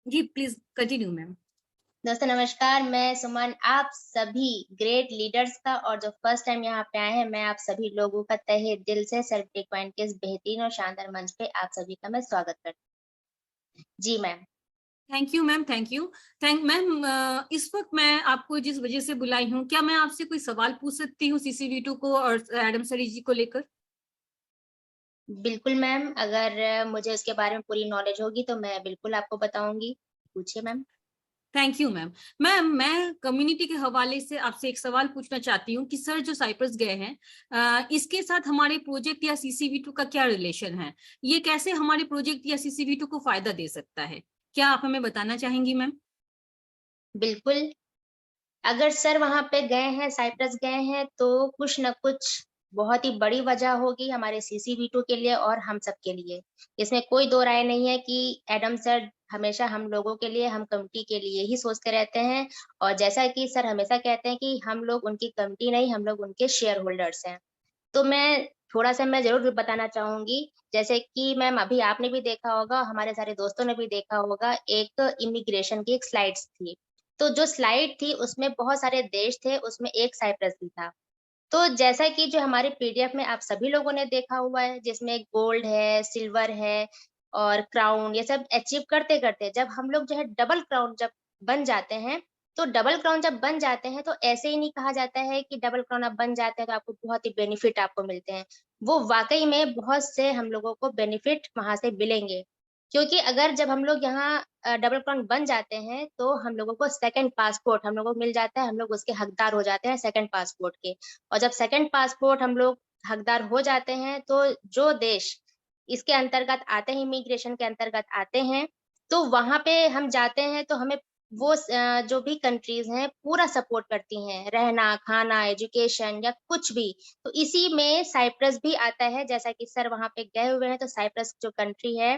जी प्लीज कंटिन्यू मैम। दोस्तों नमस्कार, मैं सुमन आप सभी ग्रेट लीडर्स का, और जो फर्स्ट टाइम यहाँ पे आए हैं, मैं आप सभी लोगों का तहे दिल से सेलिब्रिटी कॉइन के इस बेहतरीन और शानदार मंच पे आप सभी का मैं स्वागत करती हूँ। जी ma'am. Thank you ma'am, thank you. Ma'am, इस वक्त मैं आपको जिस वजह से बुलाई हूँ, क्या मैं आपसे कोई सवाल पूछ सकती हूँ CCV2 को और एडम सरी जी को लेकर? बिल्कुल मैम, अगर मुझे उसके बारे में पूरी नॉलेज होगी तो मैं बिल्कुल आपको बताऊंगी। पूछिए ma'am. Thank you ma'am. Ma'am, मैं कम्युनिटी के हवाले से आपसे एक सवाल पूछना चाहती हूँ कि सर जो साइप्रस गए हैं, इसके साथ हमारे प्रोजेक्ट या CCV2 का क्या रिलेशन है? ये कैसे हमारे प्रोजेक्ट या CCV2 को फायदा दे सकता है? क्या आप हमें बताना चाहेंगी मैम? बिल्कुल, अगर सर वहां पे गए हैं, साइप्रस गए हैं, तो कुछ न कुछ बहुत ही बड़ी वजह होगी हमारे CCV2 के लिए और हम सब के लिए। इसमें कोई दो राय नहीं है कि एडम सर हमेशा हम लोगों के लिए, हम कमिटी के लिए ही सोचते रहते हैं। और जैसा कि सर हमेशा कहते हैं कि हम लोग उनकी कमिटी नहीं, हम लोग उनके शेयर होल्डर्स हैं। तो मैं जरूर बताना चाहूंगी, जैसे कि मैम अभी आपने भी देखा होगा, हमारे सारे दोस्तों ने भी देखा होगा, एक इमिग्रेशन की एक स्लाइड्स थी। तो जो स्लाइड थी उसमें बहुत सारे देश थे, उसमें एक साइप्रस भी था। तो जैसा कि जो हमारे PDF में आप सभी लोगों ने देखा हुआ है, जिसमें गोल्ड है, सिल्वर है और क्राउन, ये सब अचीव करते करते जब हम लोग जो है डबल क्राउन जब बन जाते हैं, तो डबल क्राउन जब बन जाते हैं तो ऐसे ही नहीं कहा जाता है कि डबल क्राउन आप बन जाते हैं तो आपको बहुत ही बेनिफिट आपको मिलते हैं। वो वाकई में बहुत से हम लोगों को बेनिफिट वहां से मिलेंगे, क्योंकि अगर जब हम लोग यहाँ डबल क्राउन बन जाते हैं तो हम लोगों को सेकंड पासपोर्ट हम लोगों को मिल जाता है, हम लोग उसके हकदार हो जाते हैं सेकंड पासपोर्ट के। और जब सेकंड पासपोर्ट हम लोग हकदार हो जाते हैं, तो जो देश इसके अंतर्गत आते हैं, इमिग्रेशन के अंतर्गत आते हैं, तो वहां पे हम जाते हैं तो हमें वो जो भी कंट्रीज हैं पूरा सपोर्ट करती हैं, रहना खाना एजुकेशन या कुछ भी। तो इसी में साइप्रस भी आता है, जैसा कि सर वहां पे गए हुए हैं, तो साइप्रस जो कंट्री है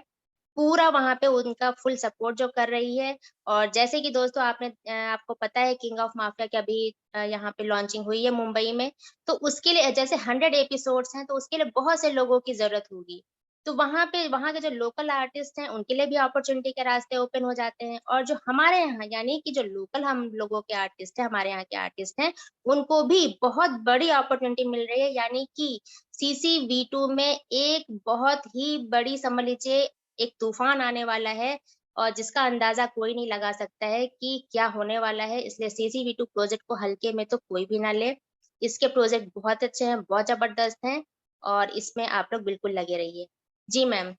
पूरा वहां पे उनका फुल सपोर्ट जो कर रही है। और जैसे कि दोस्तों आपको पता है किंग ऑफ माफिया की अभी यहाँ पे लॉन्चिंग हुई है मुंबई में। तो उसके लिए जैसे 100 एपिसोड्स हैं, तो उसके लिए बहुत से लोगों की जरूरत होगी। तो वहां के जो लोकल आर्टिस्ट हैं उनके लिए भी अपॉर्चुनिटी के रास्ते ओपन हो जाते हैं, और जो हमारे यहाँ यानी कि जो लोकल हम लोगों के आर्टिस्ट हैं, हमारे यहाँ के आर्टिस्ट हैं, उनको भी बहुत बड़ी अपॉर्चुनिटी मिल रही है। यानी कि CCV2 में एक बहुत ही बड़ी, समझ लीजिए, एक तूफान आने वाला है, और जिसका अंदाजा कोई नहीं लगा सकता है कि क्या होने वाला है। इसलिए CCV2 प्रोजेक्ट को हल्के में तो कोई भी ना ले। इसके प्रोजेक्ट बहुत अच्छे हैं, बहुत जबरदस्त हैं, और इसमें आप लोग बिल्कुल लगे रहिए। जी ma'am.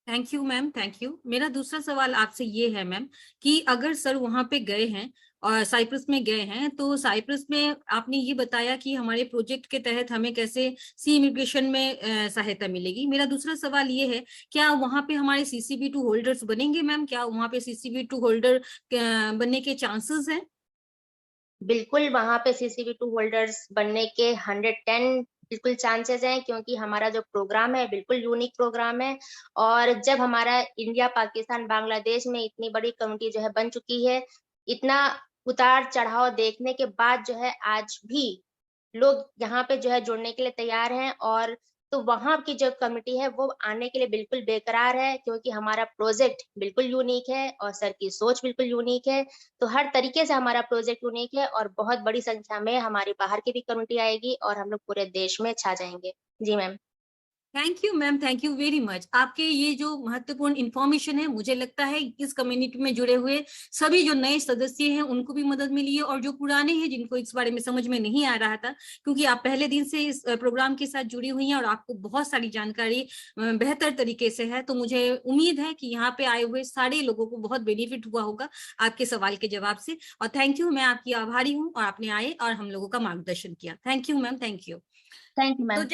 Thank you ma'am, thank you. मेरा दूसरा सवाल आपसे ये है मैम कि अगर सर वहां पे गए हैं और साइप्रस में गए हैं, तो साइप्रस में आपने ये बताया कि हमारे प्रोजेक्ट के तहत हमें कैसे सी इमिग्रेशन में सहायता मिलेगी। मेरा दूसरा सवाल ये है, क्या वहां पे हमारे CCV2 होल्डर्स बनेंगे मैम? क्या वहां पे CCV2 होल्डर बनने के चांसेस हैं? बिल्कुल वहां पे CCV2 होल्डर्स बनने के 110 बिल्कुल चांसेस हैं, क्योंकि हमारा जो प्रोग्राम है बिल्कुल यूनिक प्रोग्राम है। और जब हमारा इंडिया, पाकिस्तान, बांग्लादेश में इतनी बड़ी कम्युनिटी जो है बन चुकी है, इतना उतार चढ़ाव देखने के बाद जो है आज भी लोग यहाँ पे जो है जुड़ने के लिए तैयार हैं। और तो वहां की जो कमिटी है वो आने के लिए बिल्कुल बेकरार है, क्योंकि हमारा प्रोजेक्ट बिल्कुल यूनिक है और सर की सोच बिल्कुल यूनिक है। तो हर तरीके से हमारा प्रोजेक्ट यूनिक है, और बहुत बड़ी संख्या में हमारी बाहर की भी कम्युनिटी आएगी और हम लोग पूरे देश में छा जाएंगे। जी ma'am. Thank you ma'am, thank you very much. आपके ये जो महत्वपूर्ण इंफॉर्मेशन है, मुझे लगता है इस कम्युनिटी में जुड़े हुए सभी जो नए सदस्य हैं उनको भी मदद मिली है, और जो पुराने हैं जिनको इस बारे में समझ में नहीं आ रहा था, क्योंकि आप पहले दिन से इस प्रोग्राम के साथ जुड़ी हुई हैं और आपको बहुत सारी जानकारी बेहतर तरीके से है, तो मुझे उम्मीद है कि यहाँ पे आए हुए सारे लोगों को बहुत बेनिफिट हुआ होगा आपके सवाल के जवाब से। और थैंक यू, मैं आपकी आभारी हूँ और आपने आए और हम लोगों का मार्गदर्शन किया। Thank you ma'am, thank you. Thank you तो मैम।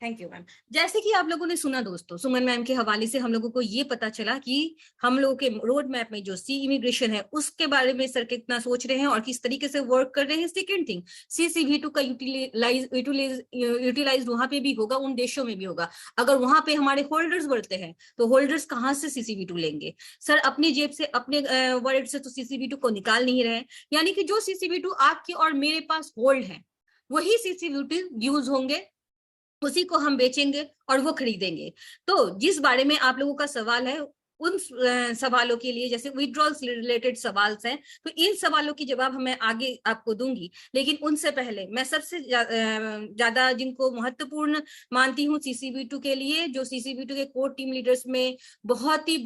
Thank you ma'am. जैसे कि आप लोगों ने सुना दोस्तों, सुमन मैम के हवाले से हम लोगों को ये पता चला कि हम लोगों के रोड मैप में जो सी इमिग्रेशन है उसके बारे में सर कितना सोच रहे हैं और किस तरीके से वर्क कर रहे हैं। सेकेंड थिंग, CCV2 का यूटिलाइज वहां पे भी होगा, उन देशों में भी होगा। अगर वहां पे हमारे होल्डर्स बढ़ते हैं तो होल्डर्स कहाँ से CCV2 लेंगे? सर अपनी जेब से, अपने वर्ड से तो CCV2 को निकाल नहीं रहे, यानी कि जो CCV2 आपके और मेरे पास होल्ड है वही CCV2 यूज होंगे, उसी को हम बेचेंगे और वो खरीदेंगे। तो जिस बारे में आप लोगों का सवाल है, उन सवालों के लिए, जैसे विड्रॉल से रिलेटेड सवाल हैं, तो इन सवालों की जवाब मैं आगे आपको दूंगी। लेकिन उनसे पहले मैं सबसे ज्यादा जिनको महत्वपूर्ण मानती हूँ CCV2 के लिए, जो CCV2 के कोर टीम लीडर्स में बहुत ही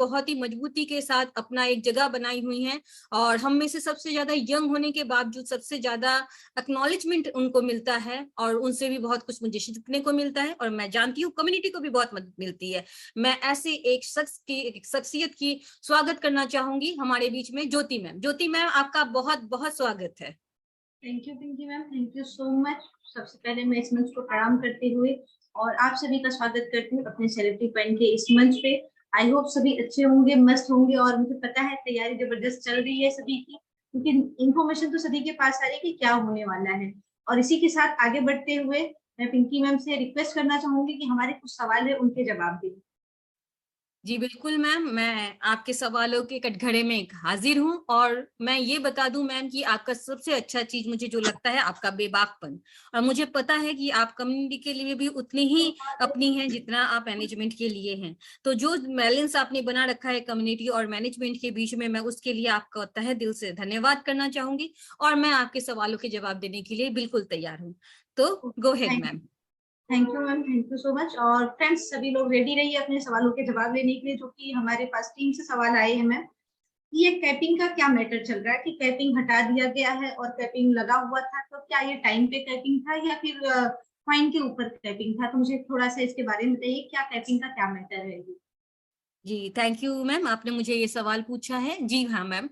मजबूती के साथ अपना एक जगह बनाई हुई है, और हम में से सबसे ज्यादा यंग होने के बावजूद सबसे ज्यादा एक्नॉलेजमेंट उनको मिलता है, और उनसे भी बहुत कुछ मुझे सीखने को मिलता है, और मैं जानती हूँ कम्युनिटी को भी बहुत मदद मिलती है। मैं ऐसे एक शख्सियत की स्वागत करना चाहूंगी हमारे बीच में, ज्योति मैम। ज्योति मैम, आपका बहुत बहुत स्वागत है। Thank you Pinky ma'am, thank you so much. सबसे पहले मैं इस मंच को प्रणाम करते हुए और आप सभी का स्वागत करती हूँ अपने सेलिब्रिटी पॉइंट के इस मंच पे। आई होप सभी अच्छे होंगे, मस्त होंगे, और मुझे पता है तैयारी जबरदस्त चल रही है सभी की, क्योंकि इन्फॉर्मेशन तो सभी के पास आ रही है कि क्या होने वाला है। और इसी के साथ आगे बढ़ते हुए मैं पिंकी मैम से रिक्वेस्ट करना चाहूंगी कि हमारे कुछ सवाल है उनके जवाब दें। जी बिल्कुल मैम, मैं आपके सवालों के कटघरे में हाजिर हूँ, और मैं ये बता दूं मैम कि आपका सबसे अच्छा चीज मुझे जो लगता है आपका बेबाकपन, और मुझे पता है कि आप कम्युनिटी के लिए भी उतनी ही अपनी हैं जितना आप मैनेजमेंट के लिए हैं। तो जो बैलेंस आपने बना रखा है कम्युनिटी और मैनेजमेंट के बीच में, मैं उसके लिए आपका तहे दिल से धन्यवाद करना चाहूंगी, और मैं आपके सवालों के जवाब देने के लिए बिल्कुल तैयार हूँ। तो go ahead ma'am. Thank you ma'am, thank you so much. और फ्रेंड्स सभी लोग रेडी रहिए अपने सवालों के जवाब लेने के लिए, जो कि हमारे पास टीम से सवाल आए हैं मैम। ये कैपिंग का क्या मैटर चल रहा है कि कैपिंग हटा दिया गया है और कैपिंग लगा हुआ था, तो क्या ये टाइम पे कैपिंग था या फिर फाइन के ऊपर कैपिंग था? तो मुझे थोड़ा सा इसके बारे में बताइए, क्या कैपिंग का क्या मैटर है ये? जी थैंक यू मैम, आपने मुझे ये सवाल पूछा है। जी हाँ मैम,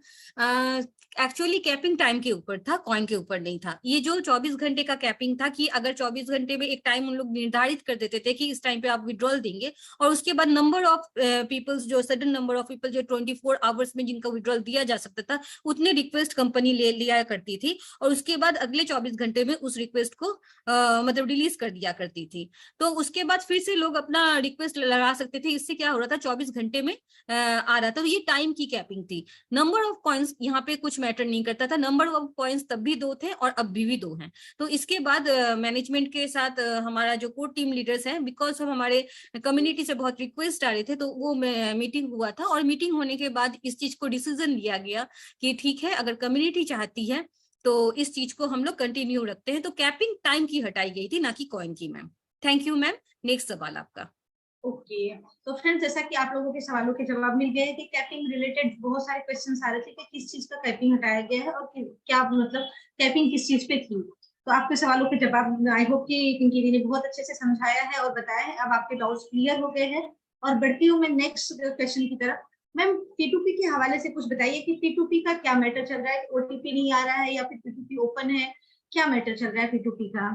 एक्चुअली कैपिंग टाइम के ऊपर था, कॉइन के ऊपर नहीं था। ये जो 24 घंटे का कैपिंग था, कि अगर 24 घंटे में एक टाइम उन लोग निर्धारित कर देते थे कि इस टाइम पे आप विड्रॉल देंगे, और उसके बाद नंबर ऑफ पीपल्स, जो सडन नंबर ऑफ पीपल जो 24 आवर्स में जिनका विड्रॉल दिया जा सकता था, उतने रिक्वेस्ट कंपनी ले लिया करती थी, और उसके बाद अगले 24 घंटे में उस रिक्वेस्ट को मतलब रिलीज कर दिया करती थी। तो उसके बाद फिर से लोग अपना रिक्वेस्ट लगा सकते थे। इससे क्या हो रहा था, 24 घंटे में आ रहा था। तो ये टाइम की कैपिंग थी। नंबर ऑफ कॉइन्स यहाँ पे कुछ मैटर नहीं करता था, नंबर ऑफ कॉइन्स तब भी 2 थे और अब भी 2 हैं। तो इसके बाद मैनेजमेंट के साथ हमारा जो कोर टीम लीडर्स हैं, बिकॉज हम हमारे कम्युनिटी से बहुत रिक्वेस्ट आ रहे थे, तो वो मीटिंग हुआ था, और मीटिंग होने के बाद इस चीज को डिसीजन लिया गया कि ठीक है, अगर कम्युनिटी चाहती है तो इस चीज को हम लोग कंटिन्यू रखते हैं। तो कैपिंग टाइम की हटाई गई थी, ना कि कॉइन की ma'am. Thank you ma'am. Next सवाल आपका। ओके ओके, तो फ्रेंड्स जैसा कि आप लोगों के सवालों के जवाब मिल गए कि कैपिंग रिलेटेड बहुत सारे क्वेश्चंस आ रहे थे कि किस चीज का कैपिंग हटाया गया है और क्या मतलब कैपिंग किस चीज पे थी। तो आपके सवालों के जवाब आई होप कि पिंकी दी ने बहुत अच्छे से समझाया है और बताया है। अब आपके डाउट्स क्लियर हो गए हैं और बढ़ती हूँ मैं नेक्स्ट क्वेश्चन की तरफ। मैम P2P के हवाले से कुछ बताइए कि P2P का क्या मैटर चल रहा है, OTP नहीं आ रहा है या फिर P2P ओपन है, क्या मैटर चल रहा है P2P का।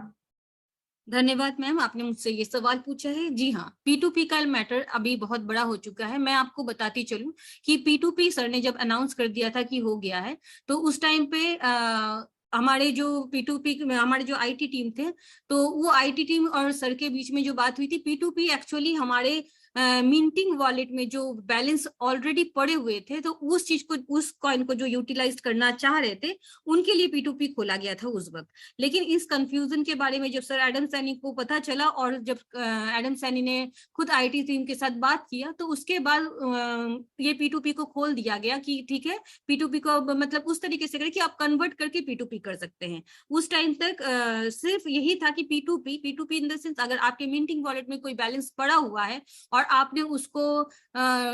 धन्यवाद मैम, आपने मुझसे ये सवाल पूछा है। जी हाँ, P2P का मैटर अभी बहुत बड़ा हो चुका है। मैं आपको बताती चलूं कि P2P सर ने जब अनाउंस कर दिया था कि हो गया है, तो उस टाइम पे हमारे जो P2P हमारे जो IT टीम थे, तो वो IT टीम और सर के बीच में जो बात हुई थी, P2P एक्चुअली हमारे मिंटिंग वॉलेट में जो बैलेंस ऑलरेडी पड़े हुए थे, तो उस चीज को, उस कॉइन को जो यूटिलाइज करना चाह रहे थे, उनके लिए P2P खोला गया था उस वक्त। लेकिन इस कंफ्यूजन के बारे में जब सर एडम सैनी को पता चला और जब एडम सैनी ने खुद IT टीम के साथ बात किया, तो उसके बाद ये P2P को खोल दिया गया कि ठीक है, P2P को मतलब उस तरीके से करें कि आप कन्वर्ट करके P2P कर सकते हैं। उस टाइम तक सिर्फ यही था कि P2P इन द सेंस, अगर आपके मिंटिंग वॉलेट में कोई बैलेंस पड़ा हुआ है और आपने उसको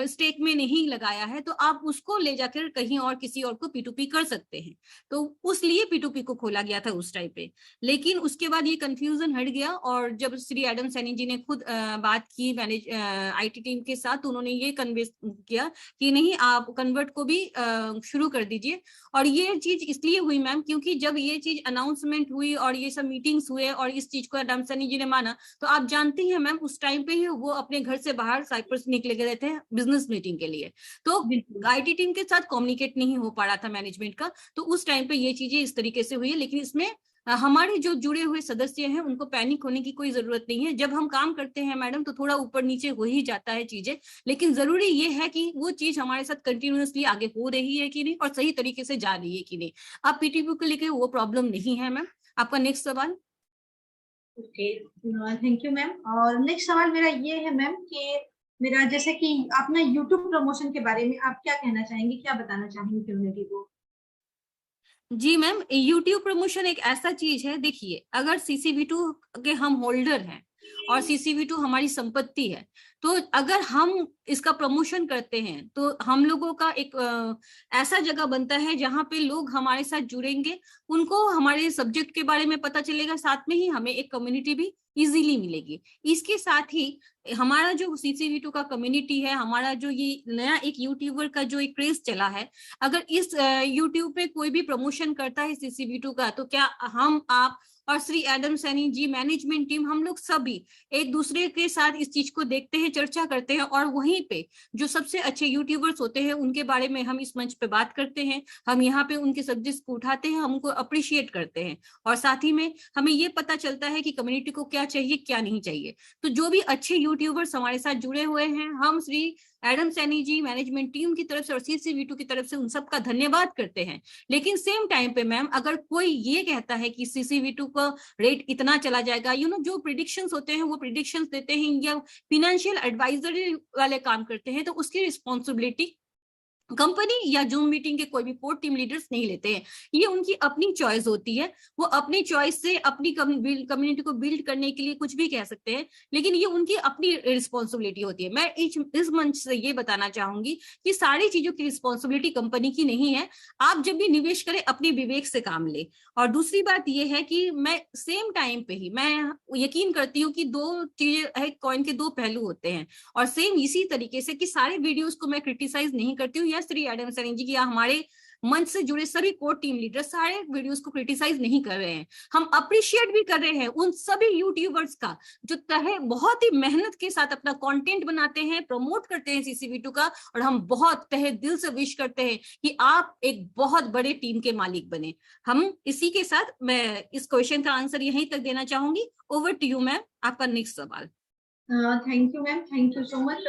स्टेक में नहीं लगाया है, तो आप उसको ले जाकर कहीं और किसी और को P2P कर सकते हैं। तो उस लिए P2P को खोला गया था उस टाइम पे। लेकिन उसके बाद ये कंफ्यूजन हट गया और जब श्री एडम सैनी जी ने खुद बात की मैनेज IT टीम के साथ, तो उन्होंने ये कन्वे किया कि नहीं, आप कन्वर्ट को भी शुरू कर दीजिए। और ये चीज इसलिए हुई मैम, क्योंकि जब ये चीज अनाउंसमेंट हुई और ये सब मीटिंग्स हुए और इस चीज को एडम सैनी जी ने माना, तो आप जानती हैं मैम, उस टाइम पे ही वो अपने घर से बाहर साइप्रस निकले गए थे बिजनेस मीटिंग के लिए। तो IT टीम के साथ कम्युनिकेट नहीं हो पा रहा था मैनेजमेंट का, तो उस टाइम पे ये चीजें इस तरीके से हुई। लेकिन इसमें हमारे जो जुड़े हुए सदस्य हैं उनको पैनिक होने की कोई जरूरत नहीं है। जब हम काम करते हैं मैडम, तो थोड़ा ऊपर नीचे हो ही जाता है चीजें, लेकिन जरूरी ये है कि वो चीज हमारे साथ कंटिन्यूअसली आगे हो रही है कि नहीं और सही तरीके से जा रही है कि नहीं। आप P2P को लेकर वो प्रॉब्लम नहीं है मैम। आपका नेक्स्ट सवाल। Okay, thank you ma'am. और नेक्स्ट सवाल मेरा ये है मैम कि मेरा जैसे कि आप ना यूट्यूब प्रमोशन के बारे में आप क्या कहना चाहेंगे, क्या बताना चाहेंगे कम्युनिटी को। जी मैम, यूट्यूब प्रमोशन एक ऐसा चीज है, देखिए अगर CCV2 के हम होल्डर हैं और CCV2 हमारी संपत्ति है, तो अगर हम इसका प्रमोशन करते हैं तो हम लोगों का एक ऐसा जगह बनता है जहां पे लोग हमारे साथ जुड़ेंगे, उनको हमारे सब्जेक्ट के बारे में पता चलेगा, साथ में ही हमें एक कम्युनिटी भी इजीली मिलेगी। इसके साथ ही हमारा जो CCV2 का कम्युनिटी है, हमारा जो ये नया एक यूट्यूबर का जो एक क्रेज चला है, अगर इस यूट्यूब पे कोई भी प्रमोशन करता है CCV2 का, तो क्या हम, आप और Shri Adam Saini ji, management team, हम लोग सभी एक दूसरे के साथ इस चीज को देखते हैं, चर्चा करते हैं और वहीं पे जो सबसे अच्छे यूट्यूबर्स होते हैं उनके बारे में हम इस मंच पे बात करते हैं। हम यहाँ पे उनके सब्जेक्ट्स को उठाते हैं, हमको अप्रिशिएट करते हैं और साथ ही में हमें ये पता चलता है कि कम्युनिटी को क्या चाहिए, क्या नहीं चाहिए। तो जो भी अच्छे यूट्यूबर्स हमारे साथ जुड़े हुए हैं, हम Shri Adam Saini ji, management team की तरफ से और CCV2 की तरफ से उन सबका धन्यवाद करते हैं। लेकिन सेम टाइम पे मैम, अगर कोई ये कहता है कि CCV2 का रेट इतना चला जाएगा, जो प्रिडिक्शंस होते हैं वो प्रिडिक्शंस देते हैं या फिनेंशियल एडवाइजरी वाले काम करते हैं, तो उसकी रिस्पॉन्सिबिलिटी कंपनी या जूम मीटिंग के कोई भी कोर टीम लीडर्स नहीं लेते हैं। ये उनकी अपनी चॉइस होती है, वो अपनी चॉइस से अपनी कम्युनिटी को बिल्ड करने के लिए कुछ भी कह सकते हैं, लेकिन ये उनकी अपनी रिस्पॉन्सिबिलिटी होती है। मैं इस मंच से ये बताना चाहूंगी कि सारी चीजों की रिस्पॉन्सिबिलिटी कंपनी की नहीं है। आप जब भी निवेश करें, अपने विवेक से काम ले। और दूसरी बात यह है कि मैं सेम टाइम पे ही मैं यकीन करती हूँ कि दो चीजें है, कॉइन के दो पहलू होते हैं। और सेम इसी तरीके से कि सारे वीडियोस को मैं क्रिटिसाइज नहीं करती हूँ, या श्री एडम सैनी जी की या हमारे मंच से जुड़े सभी कोर टीम लीडर सारे वीडियोस को क्रिटिसाइज नहीं कर रहे हैं, हम अप्रिशिएट भी कर रहे हैं उन सभी यूट्यूबर्स का जो बहुत ही मेहनत के साथ अपना कंटेंट बनाते हैं, प्रमोट करते हैं CCV2 का। और हम बहुत तहे दिल से विश करते हैं कि आप एक बहुत बड़े टीम के मालिक बने। हम इसी के साथ मैं इस क्वेश्चन का आंसर यहीं तक देना चाहूंगी। ओवर टू यू मैम, आपका नेक्स्ट सवाल। Thank you ma'am, thank you so much.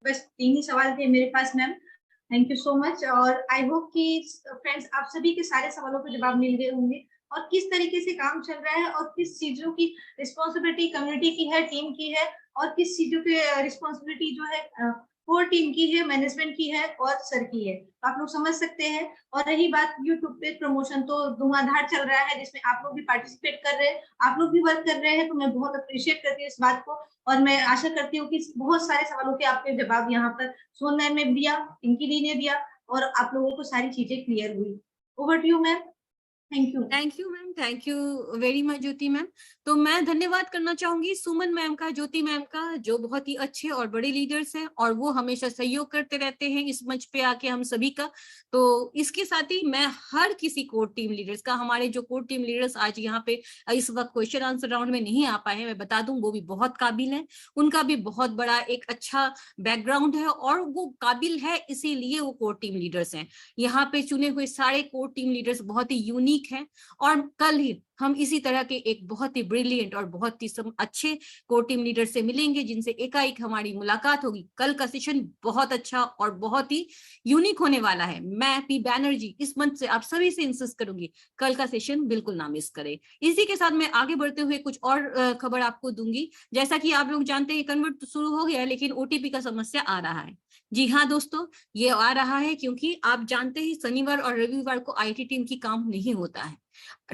बस 3 ही सवाल थे मेरे पास ma'am, thank you so much. और आई होप कि फ्रेंड्स आप सभी के सारे सवालों के जवाब मिल गए होंगे और किस तरीके से काम चल रहा है और किस चीजों की रिस्पॉन्सिबिलिटी कम्युनिटी की है, टीम की है, और किस चीजों की रिस्पॉन्सिबिलिटी जो है कोर टीम की है, मैनेजमेंट की है और सर की है, तो आप लोग समझ सकते हैं। और रही बात यूट्यूब पे प्रमोशन, तो धुआंधार चल रहा है जिसमें आप लोग भी पार्टिसिपेट कर रहे हैं, आप लोग भी वर्क कर रहे हैं, तो मैं बहुत अप्रिशिएट करती हूँ इस बात को और मैं आशा करती हूँ कि बहुत सारे सवालों के आपके जवाब यहाँ पर सोन मैम ने दिया, पिंकी दी ने दिया और आप लोगों को सारी चीजें क्लियर हुई। Over to you ma'am. Thank you. Thank you ma'am, thank you very much Jyoti ma'am. तो मैं धन्यवाद करना चाहूंगी सुमन मैम का, ज्योति मैम का, जो बहुत ही अच्छे और बड़े लीडर्स हैं और वो हमेशा सहयोग करते रहते हैं इस मंच पे आके हम सभी का। तो इसके साथ ही मैं हर किसी कोर टीम लीडर्स का, हमारे जो कोर टीम लीडर्स आज यहाँ पे इस वक्त क्वेश्चन आंसर राउंड में नहीं आ पाए हैं, मैं बता दूं वो भी बहुत काबिल है, उनका भी बहुत बड़ा एक अच्छा बैकग्राउंड है और वो काबिल है इसीलिए वो कोर टीम लीडर्स हैं। यहाँ पे चुने हुए सारे कोर टीम लीडर्स बहुत ही यूनिक हैं और कल ही हम इसी तरह के एक बहुत ही ब्रिलियंट और बहुत ही अच्छे कोर टीम लीडर से मिलेंगे जिनसे एकाएक हमारी मुलाकात होगी। कल का सेशन बहुत अच्छा और बहुत ही यूनिक होने वाला है। मैं पी बैनर्जी इस मंच से आप सभी से इंसिस्ट करूंगी कल का सेशन बिल्कुल ना मिस करें। इसी के साथ मैं आगे बढ़ते हुए कुछ और खबर आपको दूंगी। जैसा कि आप लोग जानते हैं कन्वर्ट तो शुरू हो गया है लेकिन ओटीपी का समस्या आ रहा है। जी हाँ दोस्तों, ये आ रहा है क्योंकि आप जानते ही शनिवार और रविवार को आईटी टीम की काम नहीं होता है।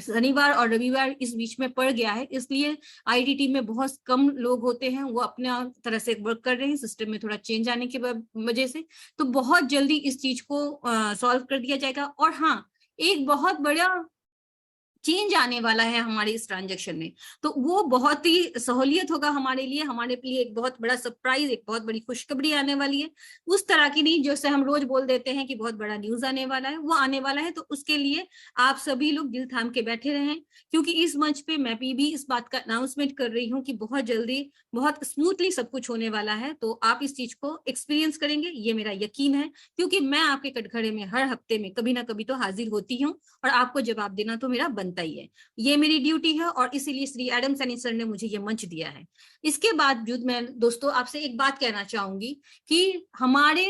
शनिवार और रविवार इस बीच में पड़ गया है, इसलिए आईटी टीम में बहुत कम लोग होते हैं, वो अपने तरह से वर्क कर रहे हैं सिस्टम में थोड़ा चेंज आने की वजह से। तो बहुत जल्दी इस चीज को सॉल्व कर दिया जाएगा। और हाँ, एक बहुत बड़ा चेंज आने वाला है हमारे इस ट्रांजैक्शन में, तो वो बहुत ही सहूलियत होगा हमारे लिए एक बहुत बड़ा सरप्राइज, एक बहुत बड़ी खुशखबरी आने वाली है। उस तरह की नहीं जैसे हम रोज बोल देते हैं कि बहुत बड़ा न्यूज आने वाला है, वो आने वाला है। तो उसके लिए आप सभी लोग दिल थाम के बैठे रहें, क्योंकि इस मंच पे मैं भी इस बात का अनाउंसमेंट कर रही हूँ कि बहुत जल्दी बहुत स्मूथली सब कुछ होने वाला है। तो आप इस चीज को एक्सपीरियंस करेंगे, ये मेरा यकीन है, क्योंकि मैं आपके कटघरे में हर हफ्ते में कभी ना कभी तो हाजिर होती हूँ और आपको जवाब देना तो मेरा बनता ही है, ये मेरी ड्यूटी है और इसीलिए श्री एडम सैनी सर ने मुझे ये मंच दिया है। इसके बावजूद मैं दोस्तों आपसे एक बात कहना चाहूंगी कि हमारे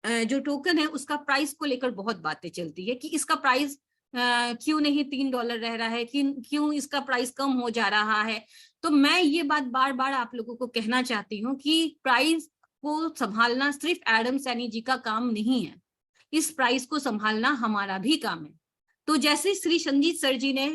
जो टोकन है उसका प्राइस को लेकर बहुत बातें चलती है कि इसका प्राइस क्यों नहीं $3 रह रहा है, क्यों इसका प्राइस कम हो जा रहा है। तो मैं ये बात बार बार आप लोगों को कहना चाहती हूँ कि प्राइस को संभालना सिर्फ एडम सैनी जी का काम नहीं है, इस प्राइस को संभालना हमारा भी काम है। तो जैसे श्री संजीत सर जी ने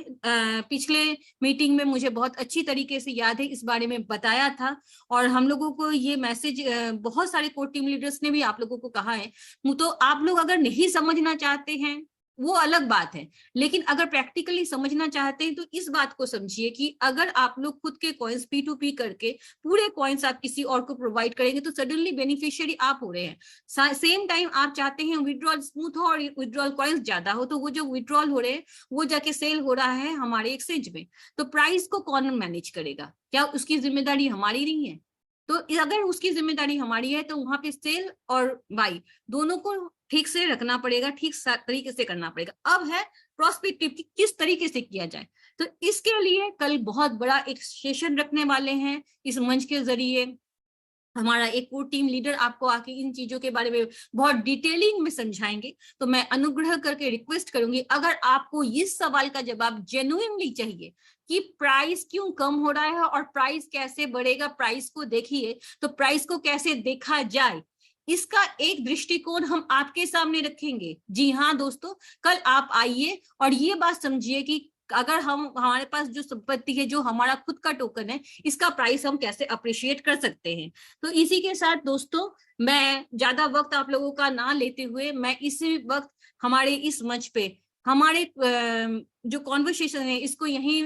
पिछले मीटिंग में मुझे बहुत अच्छी तरीके से याद है इस बारे में बताया था और हम लोगों को ये मैसेज बहुत सारे कोर टीम लीडर्स ने भी आप लोगों को कहा है। तो आप लोग अगर नहीं समझना चाहते हैं वो अलग बात है, लेकिन अगर प्रैक्टिकली समझना चाहते हैं तो इस बात को समझिए कि अगर आप लोग खुद के कॉइन्स P2P करके पूरे कॉइन्स आप किसी और को प्रोवाइड करेंगे तो सडनली बेनिफिशियरी आप हो रहे हैं। सेम टाइम आप चाहते हैं विड्रॉल स्मूथ हो और विड्रॉल कॉइन्स ज्यादा हो, तो वो जो विड्रॉल हो रहे हैं वो जाके सेल हो रहा है हमारे एक्सचेंज में, तो प्राइस को कौन मैनेज करेगा? क्या उसकी जिम्मेदारी हमारी नहीं है? तो अगर उसकी जिम्मेदारी हमारी है तो वहां पे सेल और बाई दोनों को ठीक से रखना पड़ेगा, ठीक तरीके से करना पड़ेगा। अब है प्रोस्पेक्टिव की किस तरीके से किया जाए, तो इसके लिए कल बहुत बड़ा एक सेशन रखने वाले हैं इस मंच के जरिए। हमारा एक कोर टीम लीडर आपको आके इन चीजों के बारे में बहुत डिटेलिंग में समझाएंगे। तो मैं अनुग्रह करके रिक्वेस्ट करूंगी, अगर आपको इस सवाल का जवाब जेन्युइनली चाहिए कि प्राइस क्यों कम हो रहा है और प्राइस कैसे बढ़ेगा, प्राइस को देखिए तो प्राइस को कैसे देखा जाए, इसका एक दृष्टिकोण हम आपके सामने रखेंगे। जी हाँ दोस्तों, कल आप आइए और ये बात समझिए कि अगर हमारे पास जो संपत्ति है, जो हमारा खुद का टोकन है, इसका प्राइस हम कैसे अप्रिशिएट कर सकते हैं। तो इसी के साथ दोस्तों मैं ज्यादा वक्त आप लोगों का ना लेते हुए मैं इसी वक्त हमारे इस मंच पे हमारे जो कॉन्वर्सेशन है इसको यहीं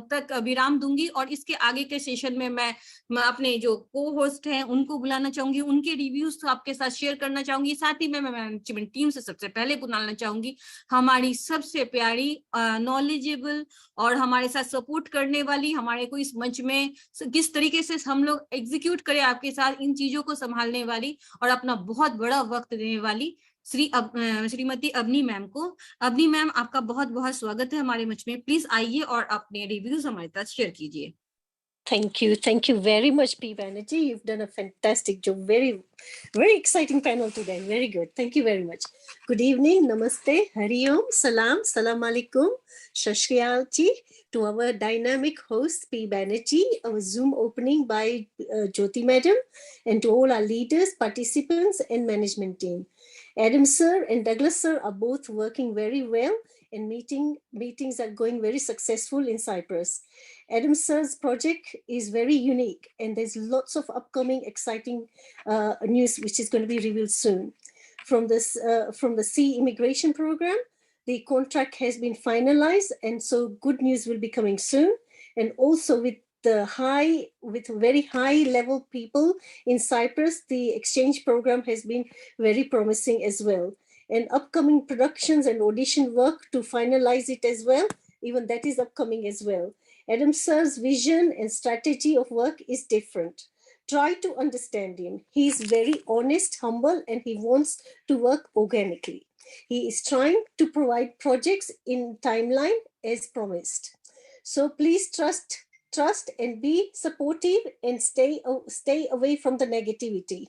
तक विराम दूंगी और इसके आगे के सेशन में मैं अपने जो को होस्ट हैं उनको बुलाना चाहूंगी, उनके रिव्यूज आपके साथ शेयर करना चाहूंगी। साथ ही मैं मैनेजमेंट टीम से सबसे पहले बुलाना चाहूंगी हमारी सबसे प्यारी नॉलेजेबल और हमारे साथ सपोर्ट करने वाली, हमारे को इस मंच में किस तरीके से हम लोग एग्जीक्यूट करें आपके साथ इन चीजों को संभालने वाली और अपना बहुत बड़ा वक्त देने वाली श्रीमती अवनी मैम को। अवनी मैम, आपका बहुत बहुत स्वागत है हमारे मंच में। प्लीज आइए और अपने रिव्यूज हमारे साथ शेयर कीजिए। Thank you very much, P. Banerjee. You've done a fantastic job. Very exciting panel today. Very good. Thank you very much. Good evening, namaste, hari om, salam alaikum, shashrial ji to our dynamic host P. Banerjee, our Zoom opening by Jyoti Madam, and to all our leaders, participants, and management team. Adam sir and Douglas sir are both working very well, and meetings are going very successful in Cyprus. Adam Sir's project is very unique, and there's lots of upcoming exciting news which is going to be revealed soon. From the C immigration program, the contract has been finalized, and so good news will be coming soon. And also with very high level people in Cyprus, the exchange program has been very promising as well. And upcoming productions and audition work to finalize it as well, even that is upcoming as well. Adam Sir's vision and strategy of work is different. Try to understand him. He is very honest, humble, and he wants to work organically. He is trying to provide projects in timeline as promised. So please trust and be supportive and stay away from the negativity.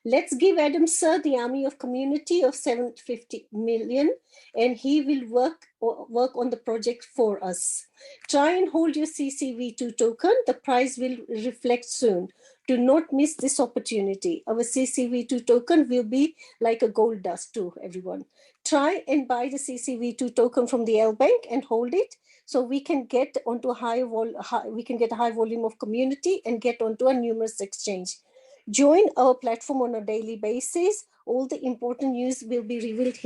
Let's give Adam Sir the army of community of 750 million, and he will work on the project for us. Try and hold your CCV2 token. The price will reflect soon. Do not miss this opportunity. Our CCV2 token will be like a gold dust to everyone. Try and buy the CCV2 token from the L Bank and hold it, so we can get onto a high volume of community and get onto a numerous exchange. Join our platform on a daily basis. All the important news will be revealed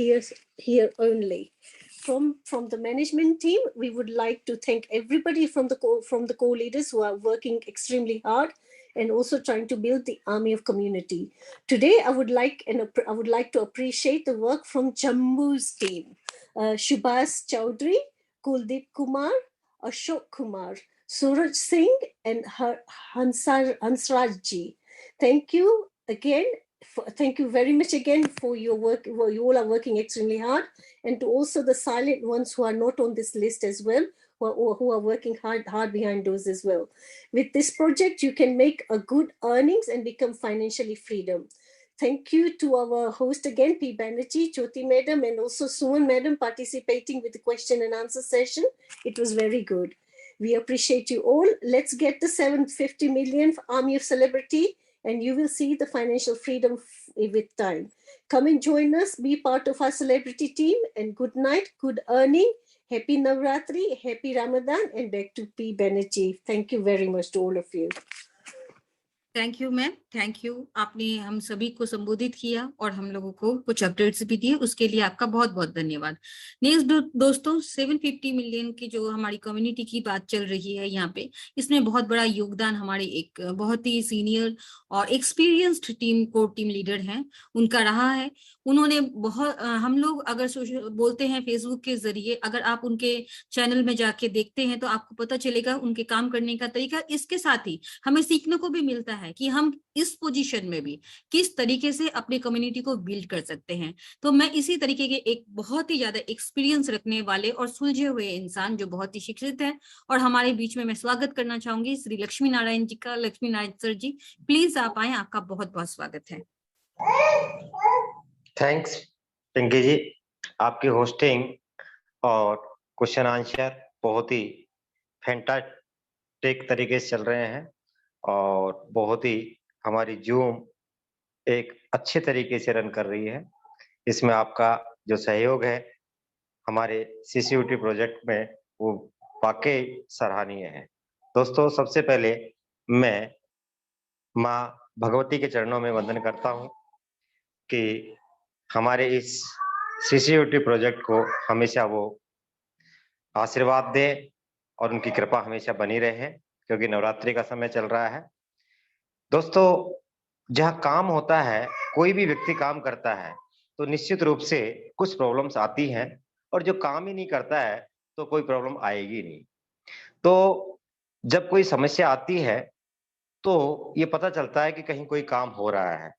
here only. From the management team, we would like to thank everybody from the co-leaders who are working extremely hard and also trying to build the army of community. Today, I would like to appreciate the work from Jammu's team, Shubhas Chowdhury, Kuldeep Kumar, Ashok Kumar, Suraj Singh, and Hansraj ji. Thank you again. Thank you very much again for your work. You all are working extremely hard, and to also the silent ones who are not on this list as well, who are working hard behind doors as well. With this project, you can make a good earnings and become financially freedom. Thank you to our host again, P. Banerjee, Jyoti Madam, and also Suman Madam participating with the question and answer session. It was very good. We appreciate you all. Let's get the 750 million army of celebrity, and you will see the financial freedom with time. Come and join us, be part of our celebrity team, and good night, good earning, happy Navratri, happy Ramadan, and back to P. Banerjee. Thank you very much to all of you. Thank you ma'am, thank you. आपने हम सभी को संबोधित किया और हम लोगों को कुछ अपडेट्स भी दिए, उसके लिए आपका बहुत बहुत धन्यवाद। नेक्स्ट दोस्तों, 750 मिलियन की जो हमारी कम्युनिटी की बात चल रही है यहाँ पे, इसमें बहुत बड़ा योगदान हमारे एक बहुत ही सीनियर और एक्सपीरियंस्ड टीम लीडर हैं, उनका रहा है। उन्होंने बहुत हम लोग अगर बोलते हैं फेसबुक के जरिए, अगर आप उनके चैनल में जाके देखते हैं तो आपको पता चलेगा उनके काम करने का तरीका। इसके साथ ही हमें सीखने को भी मिलता है कि हम इस पोजीशन में भी किस तरीके से अपनी कम्युनिटी को बिल्ड कर सकते हैं। तो मैं इसी तरीके के एक बहुत ही ज्यादा एक्सपीरियंस रखने वाले और सुलझे हुए इंसान जो बहुत ही शिक्षित है और हमारे बीच में मैं स्वागत करना चाहूंगी श्री लक्ष्मी नारायण जी का। लक्ष्मी नारायण सर जी, प्लीज आप आए, आपका बहुत बहुत स्वागत है। थैंक्स पिंकी जी, आपकी होस्टिंग और क्वेश्चन आंसर बहुत ही फैंटास्टिक तरीके से चल रहे हैं और बहुत ही हमारी जूम एक अच्छे तरीके से रन कर रही है। इसमें आपका जो सहयोग है हमारे सीसीयूटी प्रोजेक्ट में, वो वाकई सराहनीय है। दोस्तों, सबसे पहले मैं माँ भगवती के चरणों में वंदन करता हूँ कि हमारे इस सीसीयूटी प्रोजेक्ट को हमेशा वो आशीर्वाद दे और उनकी कृपा हमेशा बनी रहे, क्योंकि नवरात्रि का समय चल रहा है। दोस्तों, जहाँ काम होता है, कोई भी व्यक्ति काम करता है तो निश्चित रूप से कुछ प्रॉब्लम्स आती हैं, और जो काम ही नहीं करता है तो कोई प्रॉब्लम आएगी नहीं। तो जब कोई समस्या आती है तो ये पता चलता है कि कहीं कोई काम हो रहा है,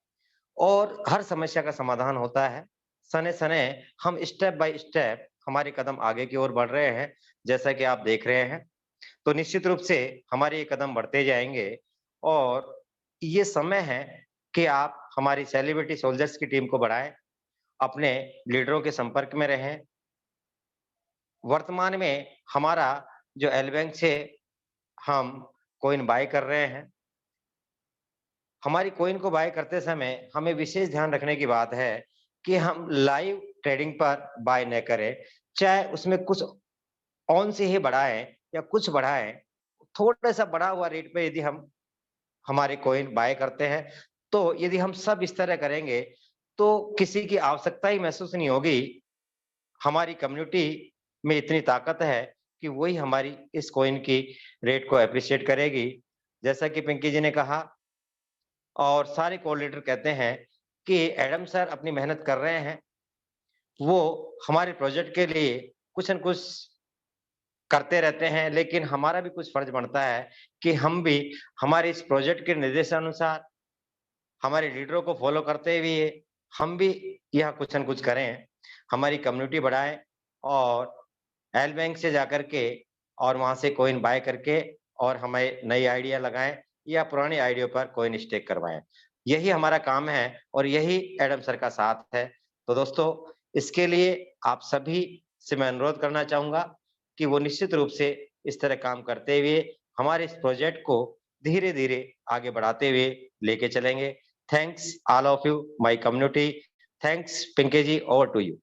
और हर समस्या का समाधान होता है। सने सने हम स्टेप बाय स्टेप हमारे कदम आगे की ओर बढ़ रहे हैं, जैसा कि आप देख रहे हैं। तो निश्चित रूप से हमारे ये कदम बढ़ते जाएंगे, और ये समय है कि आप हमारी सेलिब्रिटी सोल्जर्स की टीम को बढ़ाएं, अपने लीडरों के संपर्क में रहें। वर्तमान में हमारा जो एल बैंक से हम कॉइन बाय कर रहे हैं, हमारी कॉइन को बाय करते समय हमें विशेष ध्यान रखने की बात है कि हम लाइव ट्रेडिंग पर बाय न करें, चाहे उसमें कुछ ऑन से ही बढ़ाएं या कुछ बढ़ाएं, थोड़ा सा बढ़ा हुआ रेट पे यदि हम हमारे कॉइन बाय करते हैं, तो यदि हम सब इस तरह करेंगे तो किसी की आवश्यकता ही महसूस नहीं होगी। हमारी कम्युनिटी में इतनी ताकत है कि वही हमारी इस कॉइन की रेट को एप्रिशिएट करेगी। जैसा कि पिंकी जी ने कहा और सारे कोऑर्डिनेटर कहते हैं कि एडम सर अपनी मेहनत कर रहे हैं। वो हमारे प्रोजेक्ट के लिए कुछ न कुछ करते रहते हैं, लेकिन हमारा भी कुछ फर्ज बनता है कि हम भी हमारे इस प्रोजेक्ट के निर्देशानुसार हमारे लीडरों को फॉलो करते हुए हम भी यह कुछ न कुछ करें, हमारी कम्युनिटी बढ़ाएं और एल बैंक से जाकर के और वहां से कॉइन बाय करके और हमें नई आइडिया लगाएं या पुरानी आइडिया पर कॉइन स्टेक करवाएं। यही हमारा काम है और यही एडम सर का साथ है। तो दोस्तों, इसके लिए आप सभी से मैं अनुरोध करना चाहूंगा कि वो निश्चित रूप से इस तरह काम करते हुए हमारे इस प्रोजेक्ट को धीरे धीरे आगे बढ़ाते हुए लेके चलेंगे। Thanks all of you my community. Thanks Pinky ji, over to you.